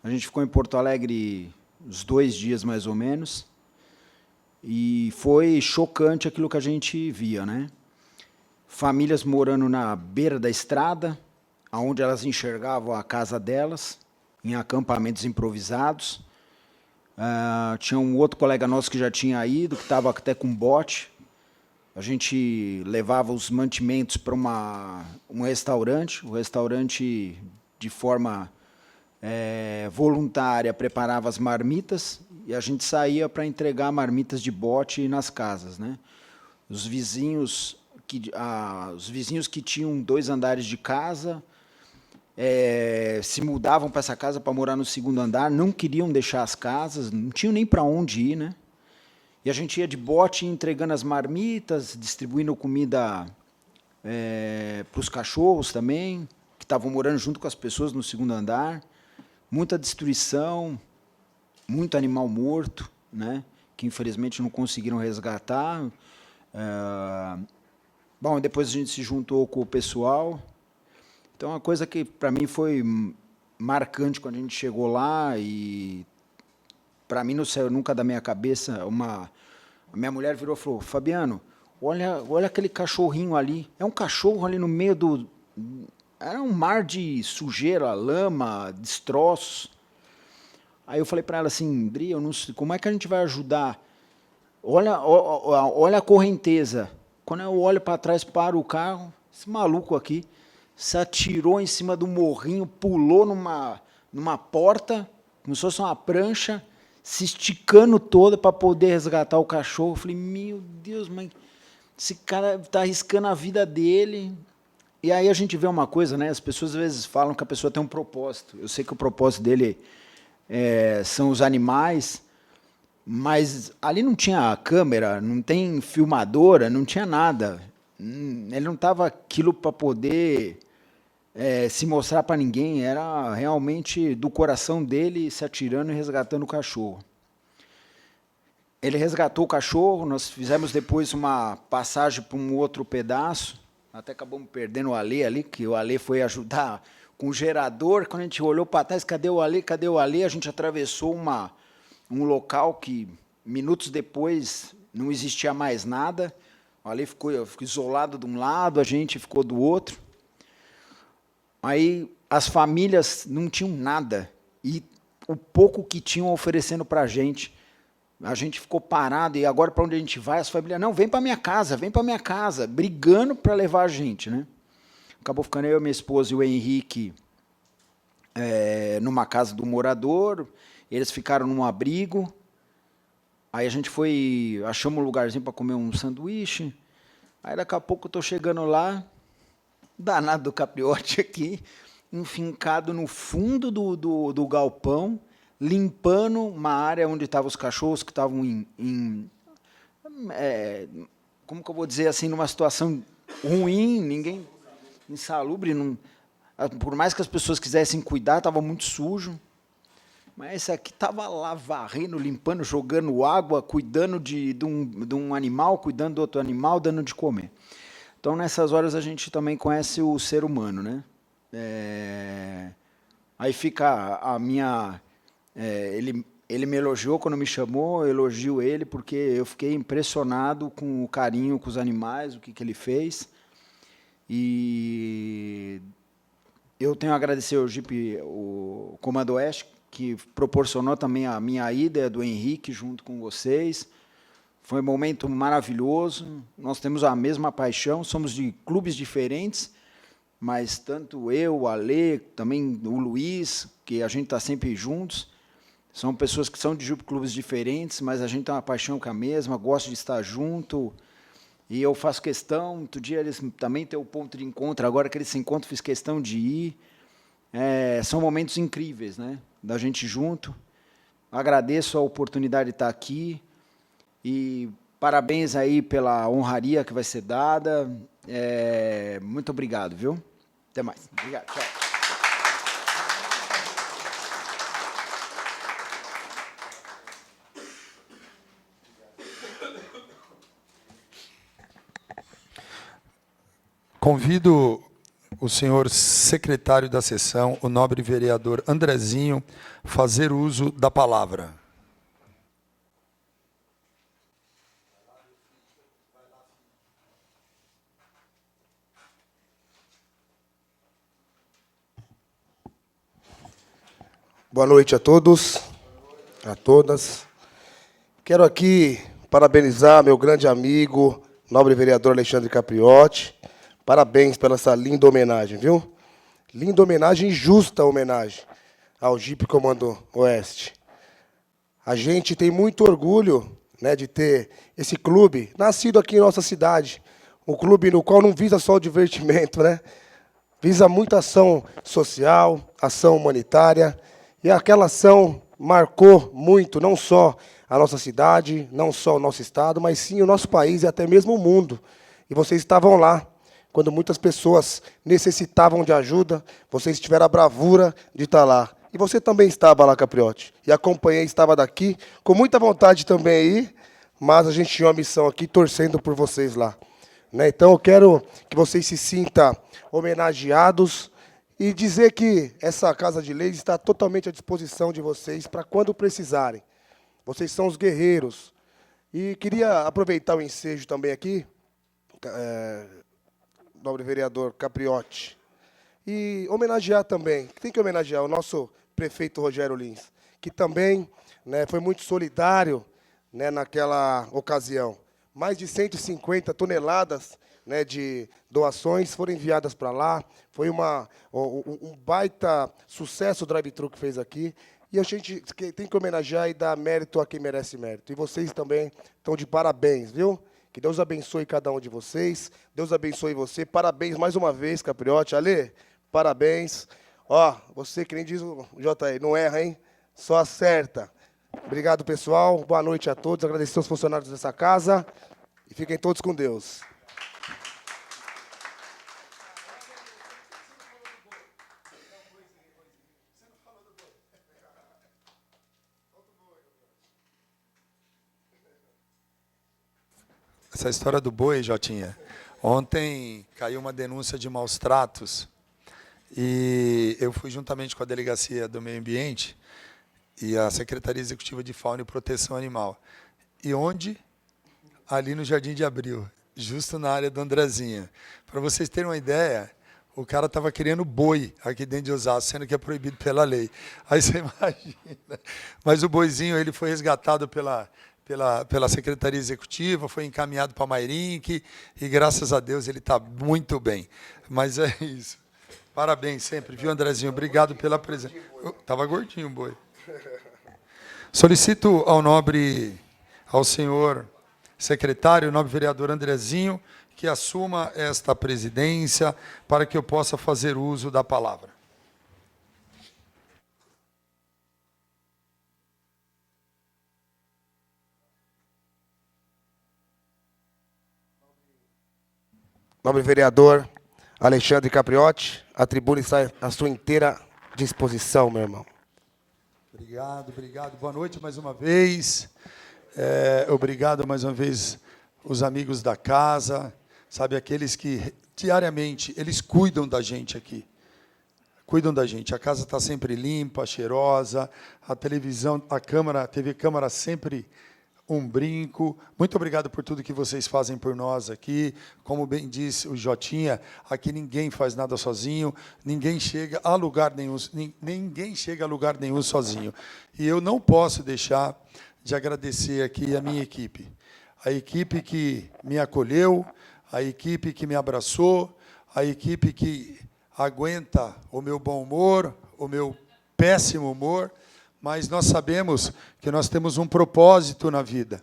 a gente ficou em Porto Alegre uns 2 dias mais ou menos, e foi chocante aquilo que a gente via, né? Famílias morando na beira da estrada, onde elas enxergavam a casa delas, em acampamentos improvisados. Tinha um outro colega nosso que já tinha ido, que estava até com bote. A gente levava os mantimentos para um restaurante. O restaurante, de forma voluntária, preparava as marmitas e a gente saía para entregar marmitas de bote nas casas, né? Os vizinhos que tinham 2 andares de casa se mudavam para essa casa para morar no 2º andar, não queriam deixar as casas, não tinham nem para onde ir, né? E a gente ia de bote entregando as marmitas, distribuindo comida para os cachorros também, que estavam morando junto com as pessoas no 2º andar. Muita destruição, muito animal morto, né? Que infelizmente não conseguiram resgatar. Bom, depois a gente se juntou com o pessoal. Então, uma coisa que, para mim, foi marcante quando a gente chegou lá e, para mim, não saiu nunca da minha cabeça. A minha mulher virou e falou, Fabiano, olha aquele cachorrinho ali. É um cachorro ali no meio do... Era um mar de sujeira, lama, destroços. Aí eu falei para ela assim, Dri, eu não sei, como é que a gente vai ajudar? Olha a correnteza. Quando eu olho para trás, paro o carro, esse maluco aqui se atirou em cima do morrinho, pulou numa porta, como se fosse uma prancha, se esticando toda para poder resgatar o cachorro. Eu falei, meu Deus, mas esse cara está arriscando a vida dele. E aí a gente vê uma coisa, né? As pessoas às vezes falam que a pessoa tem um propósito. Eu sei que o propósito dele são os animais, mas ali não tinha câmera, não tem filmadora, não tinha nada. Ele não estava aquilo para poder se mostrar para ninguém, era realmente do coração dele se atirando e resgatando o cachorro. Ele resgatou o cachorro, nós fizemos depois uma passagem para um outro pedaço, até acabamos perdendo o Alê ali, que o Alê foi ajudar com o gerador. Quando a gente olhou para trás, cadê o Alê, cadê o Alê? A gente atravessou um local que, minutos depois, não existia mais nada. O Alê ficou isolado de um lado, a gente ficou do outro. Aí as famílias não tinham nada, e o pouco que tinham oferecendo para a gente ficou parado, e agora para onde a gente vai? As famílias, não, vem para minha casa, brigando para levar a gente, né? Acabou ficando eu, minha esposa e o Henrique numa casa do morador, eles ficaram num abrigo, aí a gente achamos um lugarzinho para comer um sanduíche, aí daqui a pouco eu estou chegando lá, danado do Capriotti aqui, enfincado no fundo do galpão, limpando uma área onde estavam os cachorros que estavam como que eu vou dizer assim, numa situação ruim, ninguém insalubre, por mais que as pessoas quisessem cuidar, estava muito sujo. Mas esse aqui estava lá varrendo, limpando, jogando água, cuidando de um animal, cuidando do outro animal, dando de comer. Então, nessas horas, a gente também conhece o ser humano, né? Aí fica a minha... ele me elogiou quando me chamou, eu elogio ele, porque eu fiquei impressionado com o carinho com os animais, o que ele fez. E eu tenho a agradecer ao Jeep, o Comando Oeste, que proporcionou também a minha ida, do Henrique, junto com vocês. Foi um momento maravilhoso, nós temos a mesma paixão, somos de clubes diferentes, mas tanto eu, o Alê, também o Luiz, que a gente está sempre juntos, são pessoas que são de clubes diferentes, mas a gente tem uma paixão com a mesma, gosta de estar junto, e eu faço questão, outro dia eles também têm o ponto de encontro, agora que eles se encontram, fiz questão de ir. São momentos incríveis, né, da gente junto. Agradeço a oportunidade de estar aqui, e parabéns aí pela honraria que vai ser dada. Muito obrigado, viu? Até mais. Obrigado. Tchau. Convido o senhor secretário da sessão, o nobre vereador Andrezinho, a fazer uso da palavra. Boa noite a todos, a todas. Quero aqui parabenizar meu grande amigo, nobre vereador Alexandre Capriotti. Parabéns pela essa linda homenagem, viu? Linda homenagem e justa homenagem ao Jipe Comando Oeste. A gente tem muito orgulho, né, de ter esse clube nascido aqui em nossa cidade. Um clube no qual não visa só o divertimento, né? Visa muita ação social, ação humanitária. E aquela ação marcou muito, não só a nossa cidade, não só o nosso estado, mas sim o nosso país e até mesmo o mundo. E vocês estavam lá, quando muitas pessoas necessitavam de ajuda, vocês tiveram a bravura de estar lá. E você também estava lá, Capriotti. E acompanhei, estava daqui, com muita vontade também aí, mas a gente tinha uma missão aqui, torcendo por vocês lá. Né? Então eu quero que vocês se sintam homenageados, e dizer que essa Casa de Leis está totalmente à disposição de vocês para quando precisarem. Vocês são os guerreiros. E queria aproveitar o ensejo também aqui, nobre vereador Capriotti, e homenagear também, tem que homenagear o nosso prefeito Rogério Lins, que também, né, foi muito solidário, né, naquela ocasião. Mais de 150 toneladas, né, de doações foram enviadas para lá. Foi um baita sucesso o drive-thru que fez aqui. E a gente tem que homenagear e dar mérito a quem merece mérito. E vocês também estão de parabéns, viu? Que Deus abençoe cada um de vocês. Deus abençoe você. Parabéns mais uma vez, Capriotti. Ale, parabéns. Ó, você que nem diz o JR, não erra, hein? Só acerta. Obrigado, pessoal. Boa noite a todos. Agradecer aos funcionários dessa casa. E fiquem todos com Deus. Essa história do boi, Jotinha. Ontem caiu uma denúncia de maus tratos e eu fui juntamente com a Delegacia do Meio Ambiente e a Secretaria Executiva de Fauna e Proteção Animal. E onde? Ali no Jardim de Abril, justo na área do Andrezinho. Para vocês terem uma ideia, o cara estava querendo boi aqui dentro de Osasco, sendo que é proibido pela lei. Aí você imagina. Mas o boizinho ele foi resgatado pela Secretaria Executiva, foi encaminhado para a Mairink, e graças a Deus ele está muito bem. Mas é isso. Parabéns sempre, viu, Andrezinho? Obrigado pela presença. Estava gordinho o boi. Solicito ao senhor secretário, o nobre vereador Andrezinho, que assuma esta presidência para que eu possa fazer uso da palavra. Nobre vereador Alexandre Capriotti, a tribuna está à sua inteira disposição, meu irmão. Obrigado, obrigado. Boa noite mais uma vez. Obrigado mais uma vez os amigos da casa, sabe, aqueles que diariamente eles cuidam da gente aqui. Cuidam da gente. A casa está sempre limpa, cheirosa, a televisão, a TV Câmara sempre um brinco. Muito obrigado por tudo que vocês fazem por nós aqui. Como bem disse o Jotinha, aqui ninguém faz nada sozinho, ninguém chega a lugar nenhum sozinho. E eu não posso deixar de agradecer aqui a minha equipe. A equipe que me acolheu, a equipe que me abraçou, a equipe que aguenta o meu bom humor, o meu péssimo humor, mas nós sabemos que nós temos um propósito na vida.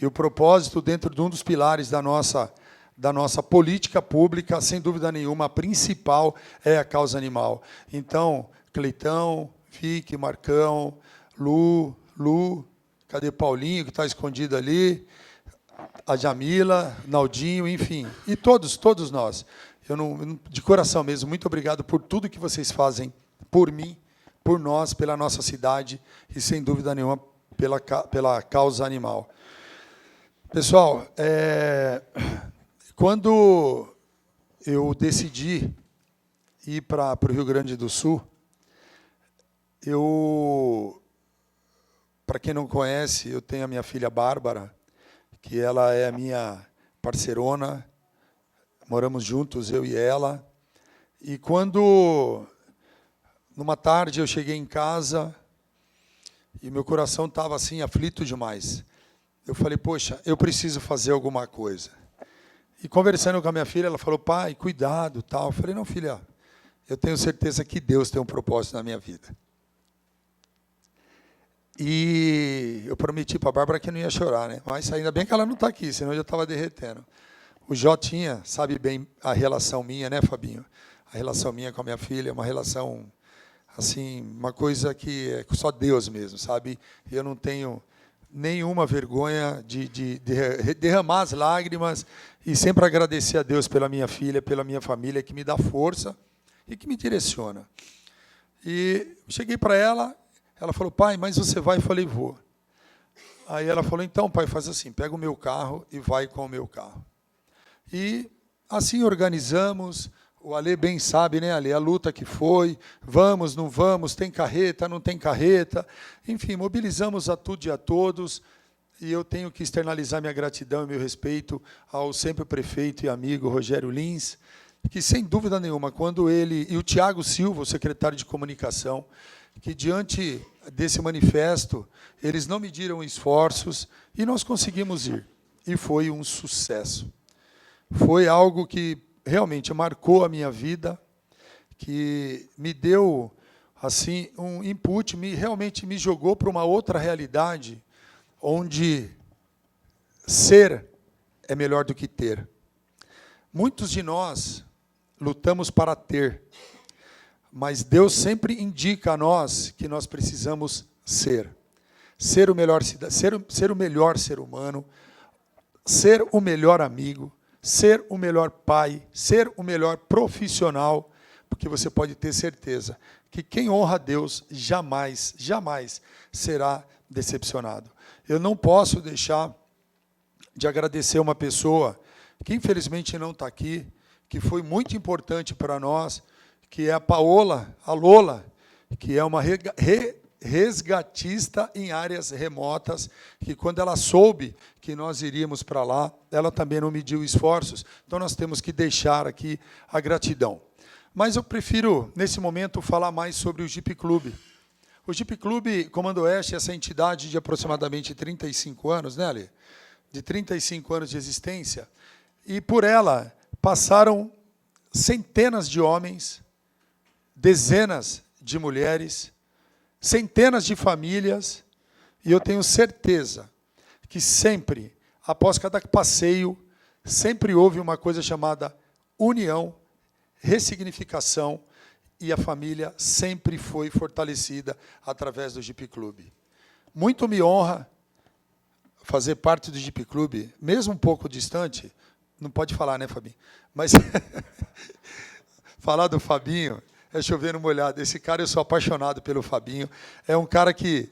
E o propósito, dentro de um dos pilares da nossa política pública, sem dúvida nenhuma, a principal é a causa animal. Então, Cleitão, Vicky, Marcão, Lu, cadê Paulinho, que está escondido ali, a Jamila, Naldinho, enfim, e todos nós. De coração mesmo, muito obrigado por tudo que vocês fazem por mim, por nós, pela nossa cidade e, sem dúvida nenhuma, pela causa animal. Pessoal, quando eu decidi ir para o Rio Grande do Sul, para quem não conhece, eu tenho a minha filha Bárbara, que ela é a minha parceirona, moramos juntos, eu e ela. E quando, numa tarde, eu cheguei em casa e meu coração estava assim, aflito demais. Eu falei, poxa, eu preciso fazer alguma coisa. E conversando com a minha filha, ela falou, pai, cuidado, tal. Eu falei, não, filha, eu tenho certeza que Deus tem um propósito na minha vida. E eu prometi para a Bárbara que não ia chorar, né? Mas ainda bem que ela não está aqui, senão eu já estava derretendo. O Jotinha sabe bem a relação minha, né, Fabinho? A relação minha com a minha filha é uma relação, assim, uma coisa que é só Deus mesmo, sabe? Eu não tenho nenhuma vergonha de derramar as lágrimas e sempre agradecer a Deus pela minha filha, pela minha família, que me dá força e que me direciona. E cheguei para ela falou, pai, mas você vai? Eu falei, vou. Aí ela falou, então, pai, faz assim, pega o meu carro e vai com o meu carro. E assim organizamos, o Ale bem sabe, né, Ale, a luta que foi, vamos, não vamos, tem carreta, não tem carreta, enfim, mobilizamos a tudo e a todos, e eu tenho que externalizar minha gratidão e meu respeito ao sempre prefeito e amigo Rogério Lins, que, sem dúvida nenhuma, quando ele, e o Tiago Silva, o secretário de comunicação, que diante desse manifesto, eles não mediram esforços, e nós conseguimos ir, e foi um sucesso. Foi algo que realmente marcou a minha vida, que me deu assim um input, realmente me jogou para uma outra realidade, onde ser é melhor do que ter. Muitos de nós lutamos para ter, mas Deus sempre indica a nós que nós precisamos ser. Ser o melhor ser humano, ser o melhor amigo, ser o melhor pai, ser o melhor profissional, porque você pode ter certeza que quem honra a Deus jamais, jamais será decepcionado. Eu não posso deixar de agradecer uma pessoa que infelizmente não está aqui, que foi muito importante para nós, que é a Paola, a Lola, que é uma resgatista em áreas remotas, que quando ela soube que nós iríamos para lá, ela também não mediu esforços, então nós temos que deixar aqui a gratidão. Mas eu prefiro, nesse momento, falar mais sobre o Jeep Clube. O Jeep Clube Comando Oeste é essa entidade de aproximadamente 35 anos, né, Ale? De 35 anos de existência, e por ela passaram centenas de homens, dezenas de mulheres, centenas de famílias, e eu tenho certeza que sempre, após cada passeio, sempre houve uma coisa chamada união, ressignificação, e a família sempre foi fortalecida através do Jeep Clube. Muito me honra fazer parte do Jeep Clube, mesmo um pouco distante, não pode falar, né, Fabinho? Mas falar do Fabinho é chover no molhado. Esse cara, eu sou apaixonado pelo Fabinho. É um cara que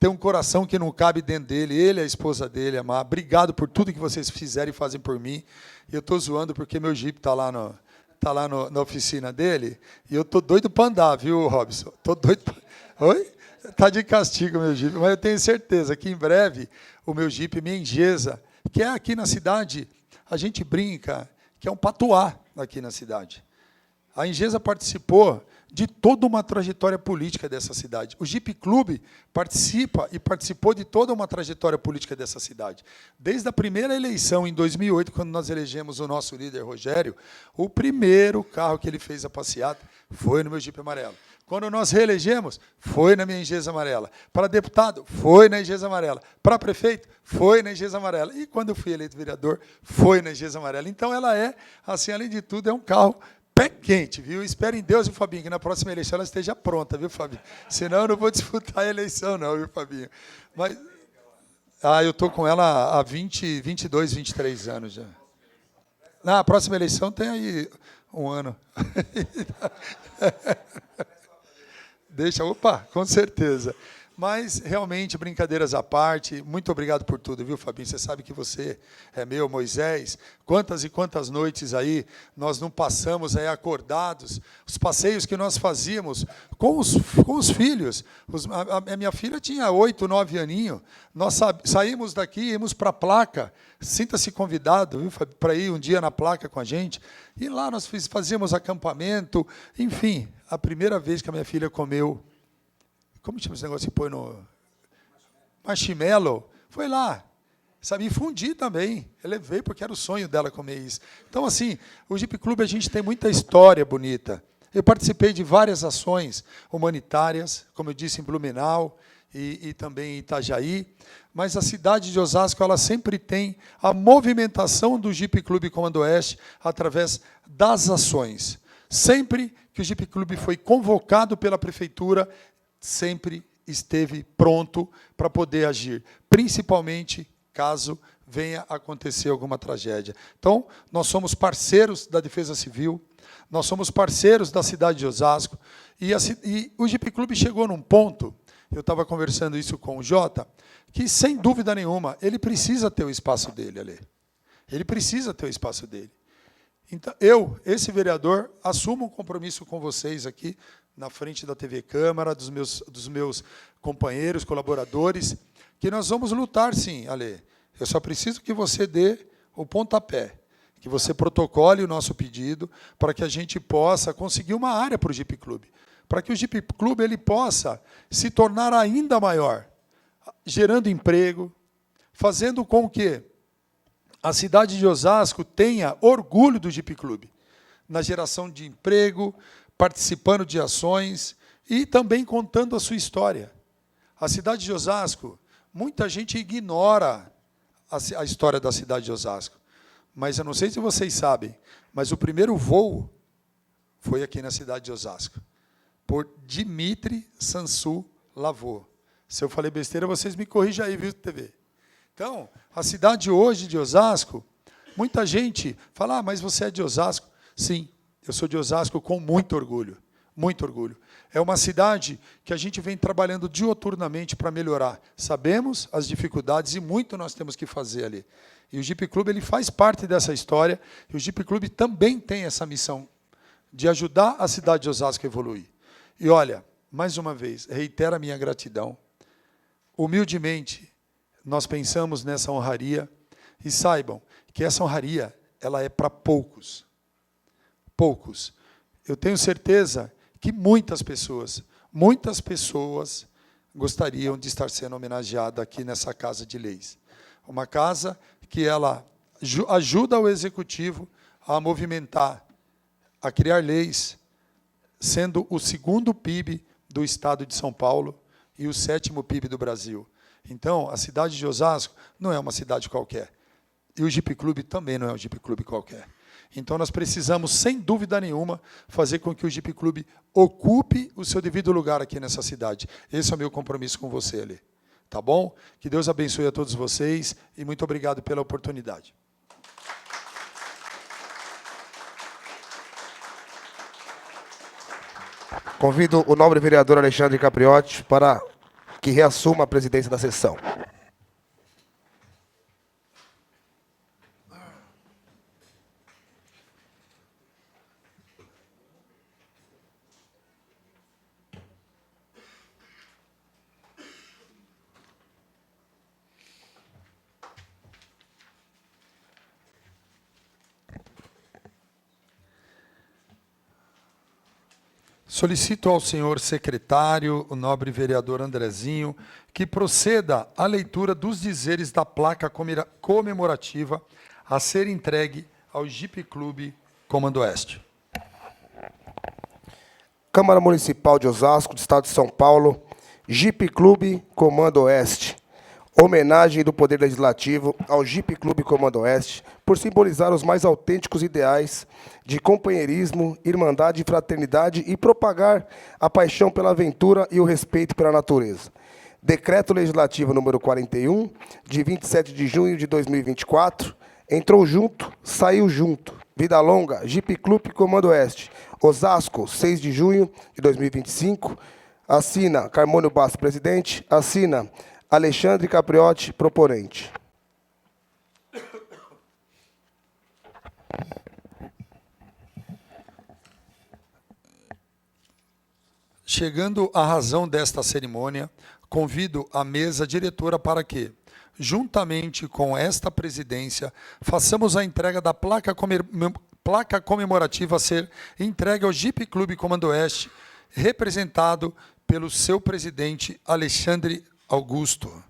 tem um coração que não cabe dentro dele. Ele e a esposa dele, Amar. Obrigado por tudo que vocês fizeram e fazem por mim. E eu estou zoando porque meu Jeep está lá, na oficina dele. E eu estou doido para andar, viu, Robson? Estou doido para... Oi? Está de castigo meu Jeep. Mas eu tenho certeza que em breve o meu Jeep me engesa, que é aqui na cidade, a gente brinca, que é um patuá aqui na cidade. A Engesa participou de toda uma trajetória política dessa cidade. O Jeep Clube participa e participou de toda uma trajetória política dessa cidade. Desde a primeira eleição, em 2008, quando nós elegemos o nosso líder, Rogério, o primeiro carro que ele fez a passeata foi no meu Jeep amarelo. Quando nós reelegemos, foi na minha Engesa amarela. Para deputado, foi na Engesa amarela. Para prefeito, foi na Engesa amarela. E quando eu fui eleito vereador, foi na Engesa amarela. Então, ela é, assim, além de tudo, é um carro pé quente, viu? Espero em Deus, viu, Fabinho, que na próxima eleição ela esteja pronta, viu, Fabinho? Senão eu não vou disputar a eleição, não, viu, Fabinho? Mas, eu estou com ela há 22, 23 anos já. Na próxima eleição tem aí um ano. Deixa, opa, com certeza. Mas, realmente, brincadeiras à parte, muito obrigado por tudo, viu, Fabinho? Você sabe que você é meu, Moisés. Quantas e quantas noites aí nós não passamos aí acordados, os passeios que nós fazíamos com os filhos. A minha filha tinha 8, 9 aninhos. Nós saímos daqui, íamos para a placa. Sinta-se convidado, viu, para ir um dia na placa com a gente. E lá nós fazíamos acampamento. Enfim, a primeira vez que a minha filha comeu... Como chama esse negócio que põe no... Marshmallow. Foi lá. Sabe, e fundi também. Eu levei porque era o sonho dela comer isso. Então, assim, o Jeep Clube, a gente tem muita história bonita. Eu participei de várias ações humanitárias, como eu disse, em Blumenau e também em Itajaí. Mas a cidade de Osasco, ela sempre tem a movimentação do Jeep Clube Comando Oeste através das ações. Sempre que o Jeep Clube foi convocado pela prefeitura, sempre esteve pronto para poder agir, principalmente caso venha acontecer alguma tragédia. Então, nós somos parceiros da Defesa Civil, nós somos parceiros da cidade de Osasco, e o Jeep Clube chegou num ponto, eu estava conversando isso com o Jota, que, sem dúvida nenhuma, ele precisa ter o espaço dele ali. Ele precisa ter o espaço dele. Então, esse vereador, assumo um compromisso com vocês aqui, na frente da TV Câmara, dos meus companheiros, colaboradores, que nós vamos lutar, sim, Ale. Eu só preciso que você dê o pontapé, que você protocole o nosso pedido para que a gente possa conseguir uma área para o Jeep Clube, para que o Jeep Clube ele possa se tornar ainda maior, gerando emprego, fazendo com que a cidade de Osasco tenha orgulho do Jeep Clube, na geração de emprego, participando de ações e também contando a sua história. A cidade de Osasco, muita gente ignora a história da cidade de Osasco. Mas eu não sei se vocês sabem, mas o primeiro voo foi aqui na cidade de Osasco, por Dmitry Sansu Lavô. Se eu falei besteira, vocês me corrijam aí, viu, TV? Então, a cidade hoje de Osasco, muita gente fala, mas você é de Osasco? Sim. Eu sou de Osasco com muito orgulho, muito orgulho. É uma cidade que a gente vem trabalhando diuturnamente para melhorar. Sabemos as dificuldades e muito nós temos que fazer ali. E o Jeep Clube ele faz parte dessa história, e o Jeep Clube também tem essa missão de ajudar a cidade de Osasco a evoluir. E olha, mais uma vez, reitero a minha gratidão. Humildemente, nós pensamos nessa honraria, e saibam que essa honraria ela é para poucos. Poucos. Eu tenho certeza que muitas pessoas gostariam de estar sendo homenageadas aqui nessa Casa de Leis. Uma casa que ela ajuda o Executivo a movimentar, a criar leis, sendo o 2º PIB do Estado de São Paulo e o 7º PIB do Brasil. Então, a cidade de Osasco não é uma cidade qualquer. E o Jeep Clube também não é um Jeep Clube qualquer. Então, nós precisamos, sem dúvida nenhuma, fazer com que o Jeep Clube ocupe o seu devido lugar aqui nessa cidade. Esse é o meu compromisso com você, Ali. Tá bom? Que Deus abençoe a todos vocês e muito obrigado pela oportunidade. Convido o nobre vereador Alexandre Capriotti para que reassuma a presidência da sessão. Solicito ao senhor secretário, o nobre vereador Andrezinho, que proceda à leitura dos dizeres da placa comemorativa a ser entregue ao Jeep Clube Comando Oeste. Câmara Municipal de Osasco, do Estado de São Paulo, Jeep Clube Comando Oeste. Homenagem do Poder Legislativo ao Jeep Clube Comando Oeste por simbolizar os mais autênticos ideais de companheirismo, irmandade e fraternidade e propagar a paixão pela aventura e o respeito pela natureza. Decreto Legislativo número 41, de 27 de junho de 2024, entrou junto, saiu junto. Vida longa, Jeep Clube Comando Oeste. Osasco, 6 de junho de 2025, Assina Carmônio Bastos, presidente. Assina Alexandre Capriotti, proponente. Chegando à razão desta cerimônia, convido a mesa diretora para que, juntamente com esta presidência, façamos a entrega da placa comemorativa a ser entregue ao Jeep Clube Comando Oeste, representado pelo seu presidente Alexandre Augusto.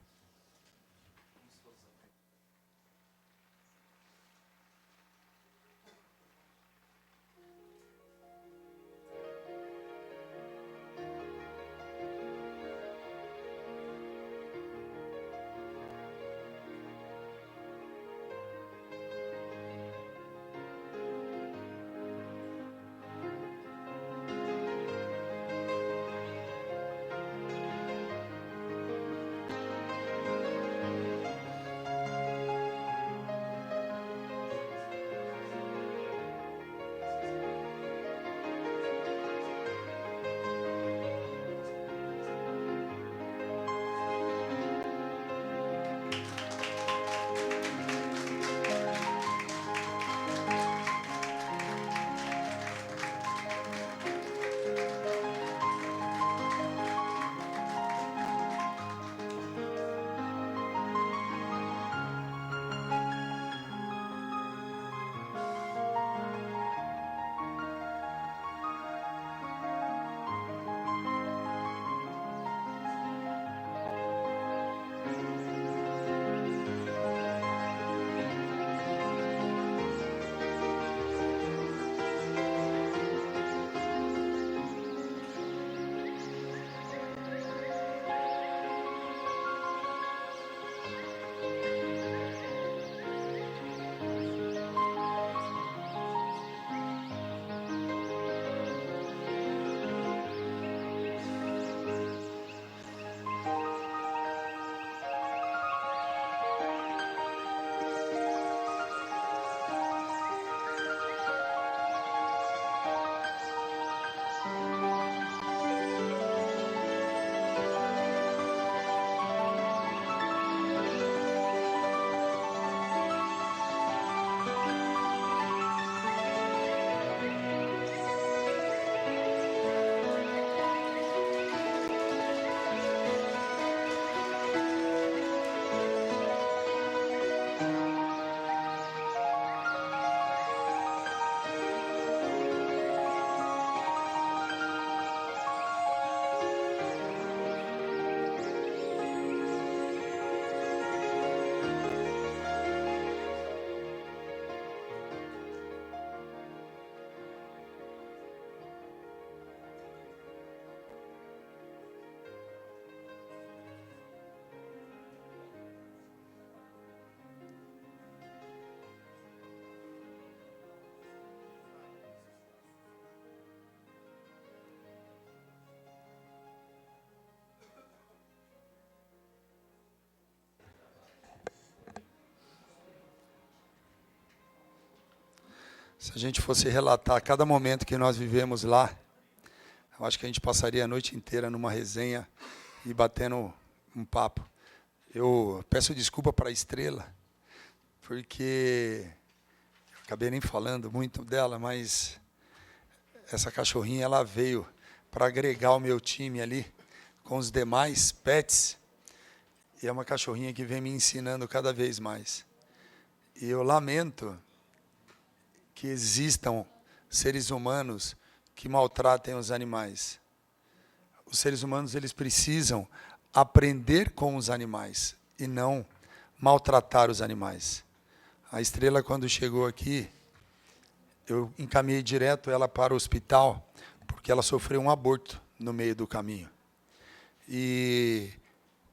Se a gente fosse relatar cada momento que nós vivemos lá, eu acho que a gente passaria a noite inteira numa resenha e batendo um papo. Eu peço desculpa para a Estrela, porque eu acabei nem falando muito dela, mas essa cachorrinha ela veio para agregar o meu time ali com os demais pets, e é uma cachorrinha que vem me ensinando cada vez mais. E eu lamento que existam seres humanos que maltratem os animais. Os seres humanos eles precisam aprender com os animais e não maltratar os animais. A Estrela, quando chegou aqui, eu encaminhei direto ela para o hospital, porque ela sofreu um aborto no meio do caminho. E,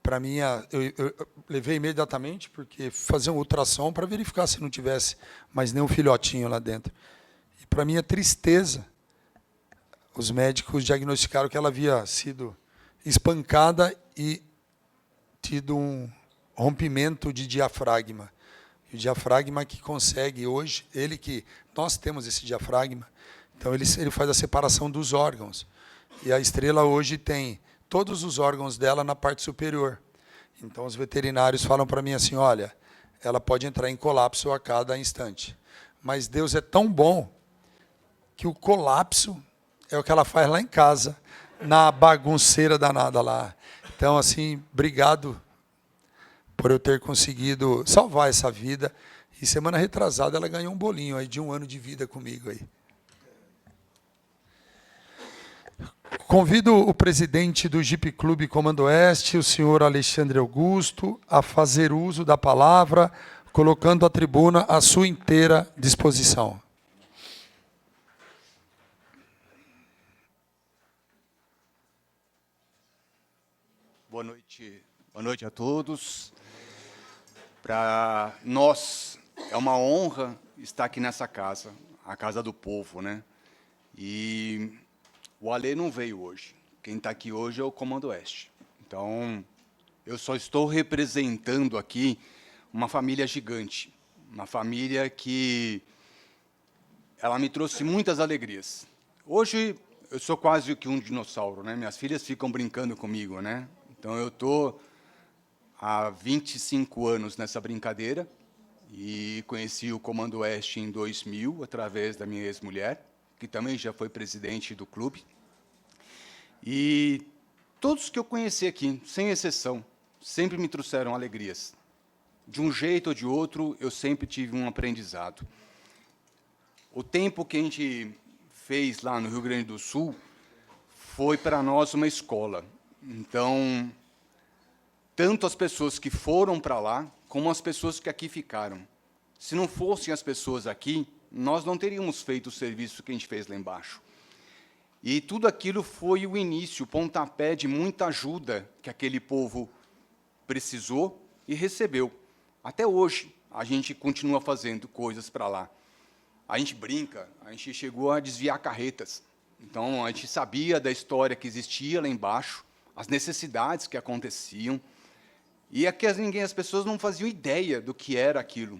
para mim, eu levei imediatamente, porque fazer um ultrassom para verificar se não tivesse mais nenhum filhotinho lá dentro. E, para minha tristeza, os médicos diagnosticaram que ela havia sido espancada e tido um rompimento de diafragma. E o diafragma que consegue hoje, nós temos esse diafragma, então ele faz a separação dos órgãos. E a Estrela hoje tem todos os órgãos dela na parte superior. Então, os veterinários falam para mim assim, olha, ela pode entrar em colapso a cada instante. Mas Deus é tão bom que o colapso é o que ela faz lá em casa, na bagunceira danada lá. Então, assim, obrigado por eu ter conseguido salvar essa vida. E semana retrasada ela ganhou um bolinho aí de 1 ano de vida comigo aí. Convido o presidente do Jeep Clube Comando Oeste, o senhor Alexandre Augusto, a fazer uso da palavra, colocando a tribuna à sua inteira disposição. Boa noite a todos. Para nós é uma honra estar aqui nessa casa, a casa do povo, né? E o Alê não veio hoje. Quem está aqui hoje é o Comando Oeste. Então, eu só estou representando aqui uma família gigante, uma família que ela me trouxe muitas alegrias. Hoje eu sou quase que um dinossauro, né? Minhas filhas ficam brincando comigo, né? Então, eu estou há 25 anos nessa brincadeira e conheci o Comando Oeste em 2000, através da minha ex-mulher, que também já foi presidente do clube. E todos que eu conheci aqui, sem exceção, sempre me trouxeram alegrias. De um jeito ou de outro, eu sempre tive um aprendizado. O tempo que a gente fez lá no Rio Grande do Sul foi para nós uma escola. Então, tanto as pessoas que foram para lá, como as pessoas que aqui ficaram. Se não fossem as pessoas aqui, nós não teríamos feito o serviço que a gente fez lá embaixo. E tudo aquilo foi o início, o pontapé de muita ajuda que aquele povo precisou e recebeu. Até hoje, a gente continua fazendo coisas para lá. A gente brinca, a gente chegou a desviar carretas. Então, a gente sabia da história que existia lá embaixo, as necessidades que aconteciam, e aqui as pessoas não faziam ideia do que era aquilo.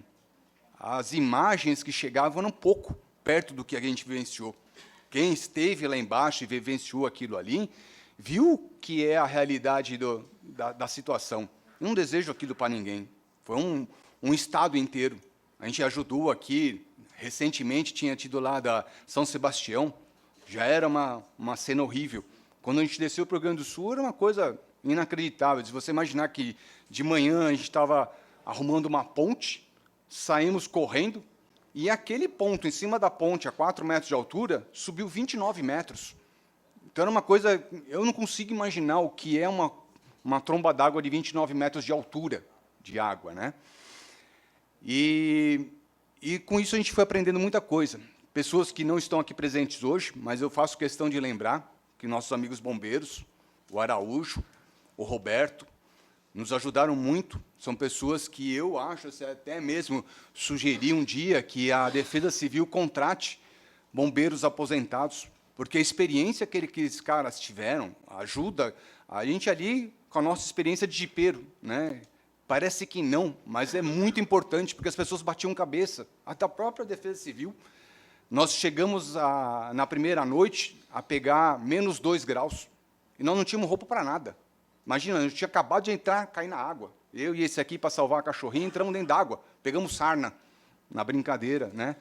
As imagens que chegavam eram pouco perto do que a gente vivenciou. Quem esteve lá embaixo e vivenciou aquilo ali, viu que é a realidade da situação. Eu não desejo aquilo para ninguém. Foi um estado inteiro. A gente ajudou aqui, recentemente tinha tido lá da São Sebastião, já era uma cena horrível. Quando a gente desceu para o Rio Grande do Sul, era uma coisa inacreditável. Se você imaginar que de manhã a gente estava arrumando uma ponte, saímos correndo, e aquele ponto, em cima da ponte, a 4 metros de altura, subiu 29 metros. Então, era uma coisa... Eu não consigo imaginar o que é uma tromba d'água de 29 metros de altura de água, né? E com isso, a gente foi aprendendo muita coisa. Pessoas que não estão aqui presentes hoje, mas eu faço questão de lembrar que nossos amigos bombeiros, o Araújo, o Roberto, nos ajudaram muito. São pessoas que eu acho, até mesmo sugeri um dia que a Defesa Civil contrate bombeiros aposentados, porque a experiência que aqueles caras tiveram ajuda a gente ali com a nossa experiência de jipeiro, né? Parece que não, mas é muito importante, porque as pessoas batiam cabeça, até a própria Defesa Civil. Nós chegamos, na primeira noite, a pegar menos 2 graus, e nós não tínhamos roupa para nada. Imagina, a gente tinha acabado de entrar, cair na água. Eu e esse aqui, para salvar a cachorrinha, entramos dentro d'água, pegamos sarna, na brincadeira, né?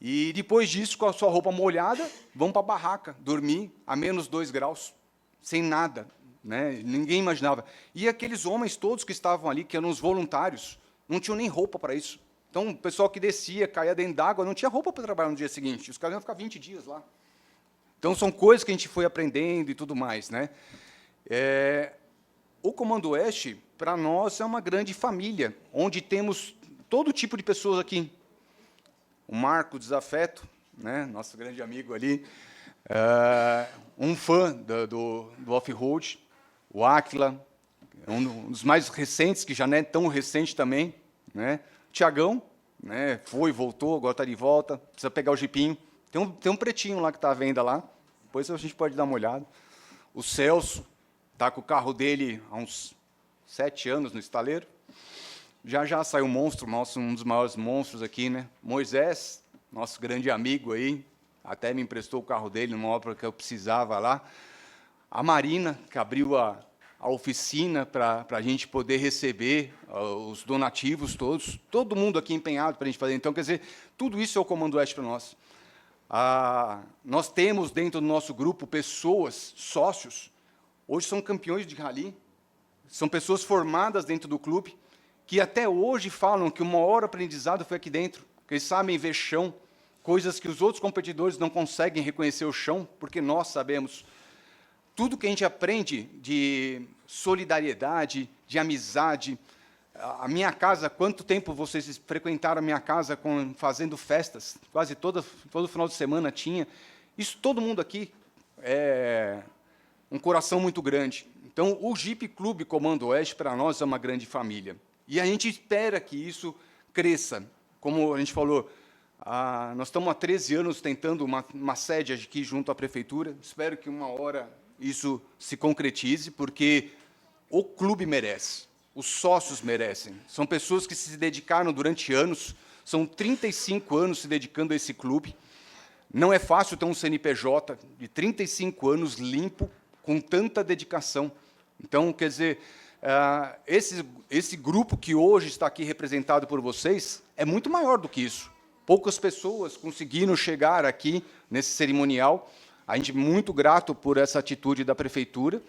E, depois disso, com a sua roupa molhada, vamos para a barraca, dormir a menos 2 graus, sem nada, né? Ninguém imaginava. E aqueles homens todos que estavam ali, que eram os voluntários, não tinham nem roupa para isso. Então, o pessoal que descia, caía dentro d'água, não tinha roupa para trabalhar no dia seguinte. Os caras iam ficar 20 dias lá. Então, são coisas que a gente foi aprendendo e tudo mais, né? O Comando Oeste, para nós, é uma grande família, onde temos todo tipo de pessoas aqui. O Marco Desafeto, né, nosso grande amigo ali, um fã do off-road, o Áquila, um dos mais recentes, que já não é tão recente também, né? O Tiagão, né, foi, voltou, agora está de volta, precisa pegar o jipinho. Tem um pretinho lá que está à venda lá, depois a gente pode dar uma olhada. O Celso está com o carro dele há uns 7 anos no estaleiro. Já saiu um monstro, um dos maiores monstros aqui, né? Moisés, nosso grande amigo aí, até me emprestou o carro dele numa obra que eu precisava lá. a Marina, que abriu a oficina para a gente poder receber os donativos todos, todo mundo aqui empenhado para a gente fazer. Então, quer dizer, tudo isso é o Comando Oeste para nós. Nós temos dentro do nosso grupo pessoas, sócios, hoje são campeões de rally, são pessoas formadas dentro do clube, que até hoje falam que o maior aprendizado foi aqui dentro, que eles sabem ver chão, coisas que os outros competidores não conseguem reconhecer o chão, porque nós sabemos. Tudo que a gente aprende de solidariedade, de amizade. A minha casa, quanto tempo vocês frequentaram a minha casa fazendo festas? Quase todo final de semana tinha. Isso, todo mundo aqui é um coração muito grande. Então, o Jeep Clube Comando Oeste, para nós, é uma grande família. E a gente espera que isso cresça. Como a gente falou, nós estamos há 13 anos tentando uma sede aqui junto à prefeitura. Espero que uma hora isso se concretize, porque o clube merece, os sócios merecem. São pessoas que se dedicaram durante anos, são 35 anos se dedicando a esse clube. Não é fácil ter um CNPJ de 35 anos limpo, com tanta dedicação. Então, quer dizer, esse grupo que hoje está aqui representado por vocês é muito maior do que isso. Poucas pessoas conseguiram chegar aqui nesse cerimonial. A gente é muito grato por essa atitude da prefeitura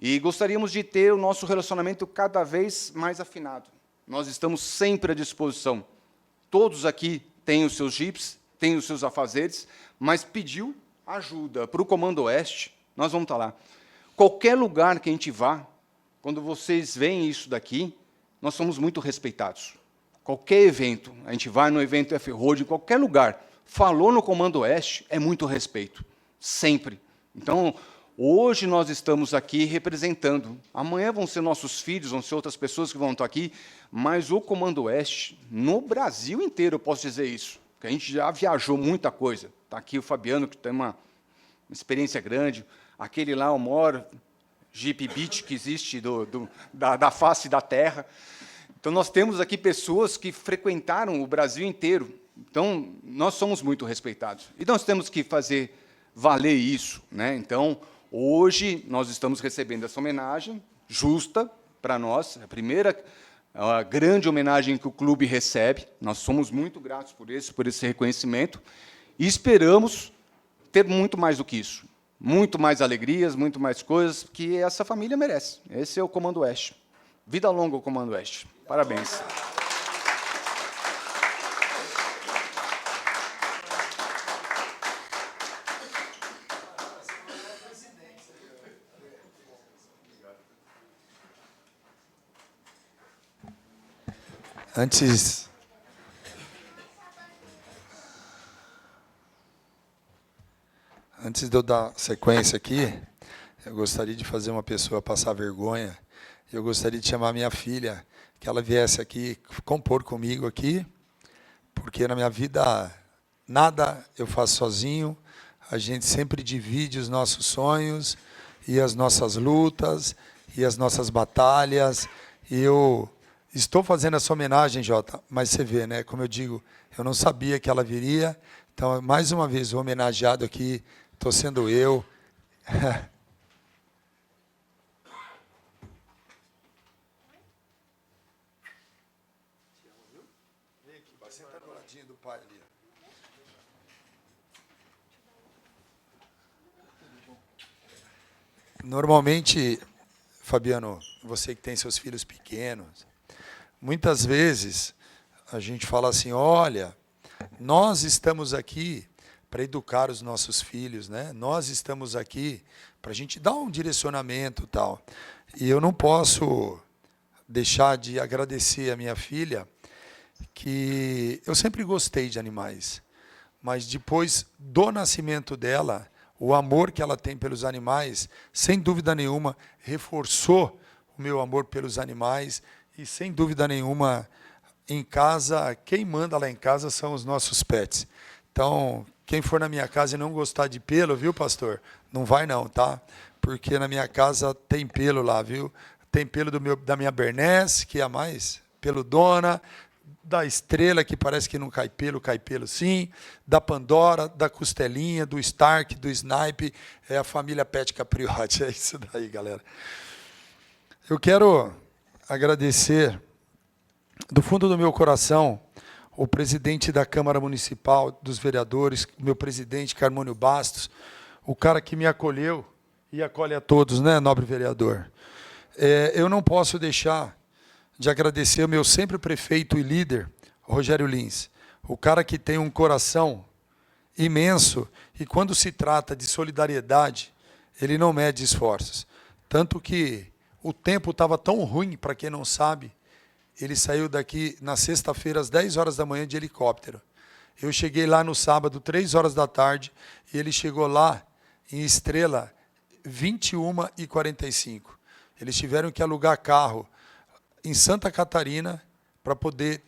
e gostaríamos de ter o nosso relacionamento cada vez mais afinado. Nós estamos sempre à disposição. Todos aqui têm os seus jipes, têm os seus afazeres, mas pediu ajuda para o Comando Oeste, nós vamos estar lá. Qualquer lugar que a gente vá, quando vocês veem isso daqui, nós somos muito respeitados. Qualquer evento, a gente vai no evento F-Road, em qualquer lugar, falou no Comando Oeste, é muito respeito. Sempre. Então, hoje nós estamos aqui representando. Amanhã vão ser nossos filhos, vão ser outras pessoas que vão estar aqui, mas o Comando Oeste, no Brasil inteiro, eu posso dizer isso, porque a gente já viajou muita coisa. Está aqui o Fabiano, que tem uma experiência grande, aquele lá, o maior Jeep Beach que existe da face da Terra. Então, nós temos aqui pessoas que frequentaram o Brasil inteiro. Então, nós somos muito respeitados. E nós temos que fazer valer isso, né? Então, hoje, nós estamos recebendo essa homenagem justa para nós, a primeira grande homenagem que o clube recebe. Nós somos muito gratos por esse reconhecimento, e esperamos ter muito mais do que isso. Muito mais alegrias, muito mais coisas que essa família merece. Esse é o Comando Oeste. Vida longa ao Comando Oeste. Parabéns. Antes de eu dar sequência aqui, eu gostaria de fazer uma pessoa passar vergonha. Eu gostaria de chamar minha filha, que ela viesse aqui compor comigo aqui, porque na minha vida nada eu faço sozinho. A gente sempre divide os nossos sonhos e as nossas lutas e as nossas batalhas. E eu estou fazendo essa homenagem, Jota, mas você vê, né? Como eu digo, eu não sabia que ela viria. Então, mais uma vez, o homenageado aqui estou sendo eu. Senta do ladinho do pai ali. Normalmente, Fabiano, você que tem seus filhos pequenos, muitas vezes a gente fala assim, olha, nós estamos aqui para educar os nossos filhos, né? Nós estamos aqui para a gente dar um direcionamento e tal. E eu não posso deixar de agradecer a minha filha, que eu sempre gostei de animais, mas depois do nascimento dela, o amor que ela tem pelos animais, sem dúvida nenhuma, reforçou o meu amor pelos animais, e sem dúvida nenhuma, em casa, quem manda lá em casa são os nossos pets. Então, quem for na minha casa e não gostar de pelo, viu, pastor? Não vai não, tá? Porque na minha casa tem pelo lá, viu? Tem pelo da minha Bernese, que é a mais peludona, da Estrela, que parece que não cai pelo sim, da Pandora, da Costelinha, do Stark, do Snipe, é a família Pet Capriotti, é isso daí, galera. Eu quero agradecer, do fundo do meu coração, o presidente da Câmara Municipal dos Vereadores, meu presidente, Carmônio Bastos, o cara que me acolheu e acolhe a todos, né, nobre vereador? Eu não posso deixar de agradecer o meu sempre prefeito e líder, Rogério Lins, o cara que tem um coração imenso e, quando se trata de solidariedade, ele não mede esforços. Tanto que o tempo estava tão ruim, para quem não sabe, ele saiu daqui na sexta-feira, às 10 horas da manhã, de helicóptero. Eu cheguei lá no sábado, 3 horas da tarde, e ele chegou lá, em Estrela, 21h45. Eles tiveram que alugar carro em Santa Catarina para poder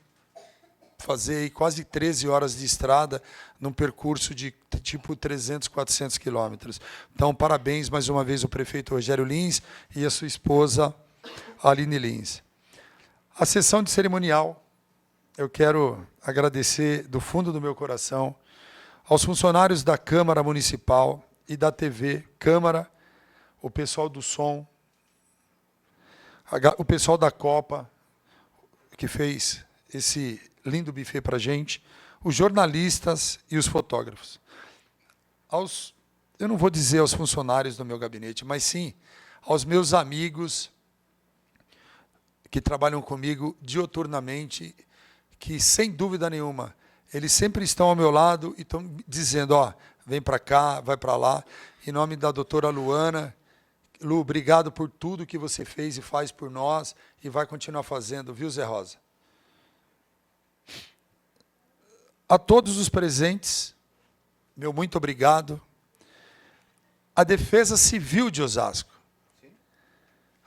fazer aí quase 13 horas de estrada num percurso de tipo 300, 400 quilômetros. Então, parabéns mais uma vez ao prefeito Rogério Lins e a sua esposa, Aline Lins. A sessão de cerimonial, eu quero agradecer do fundo do meu coração aos funcionários da Câmara Municipal e da TV Câmara, o pessoal do som, o pessoal da Copa, que fez esse lindo buffet para a gente, os jornalistas e os fotógrafos. Eu não vou dizer aos funcionários do meu gabinete, mas sim aos meus amigos que trabalham comigo dioturnamente, que, sem dúvida nenhuma, eles sempre estão ao meu lado e estão dizendo, ó, vem para cá, vai para lá, em nome da doutora Luana. Lu, obrigado por tudo que você fez e faz por nós e vai continuar fazendo, viu, Zé Rosa? A todos os presentes, meu muito obrigado. A Defesa Civil de Osasco.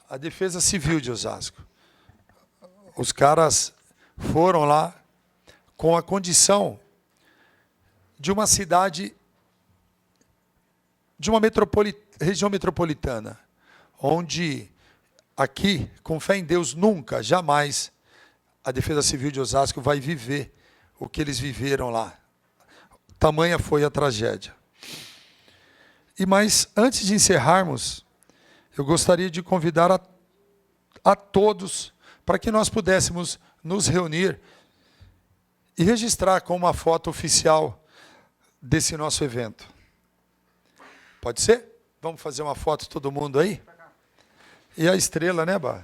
A Defesa Civil de Osasco. Os caras foram lá com a condição de uma cidade, de uma região metropolitana, onde aqui, com fé em Deus, nunca, jamais, a Defesa Civil de Osasco vai viver o que eles viveram lá. Tamanha foi a tragédia. Mas, antes de encerrarmos, eu gostaria de convidar a todos para que nós pudéssemos nos reunir e registrar com uma foto oficial desse nosso evento. Pode ser? Vamos fazer uma foto todo mundo aí? E a Estrela, né, Bá?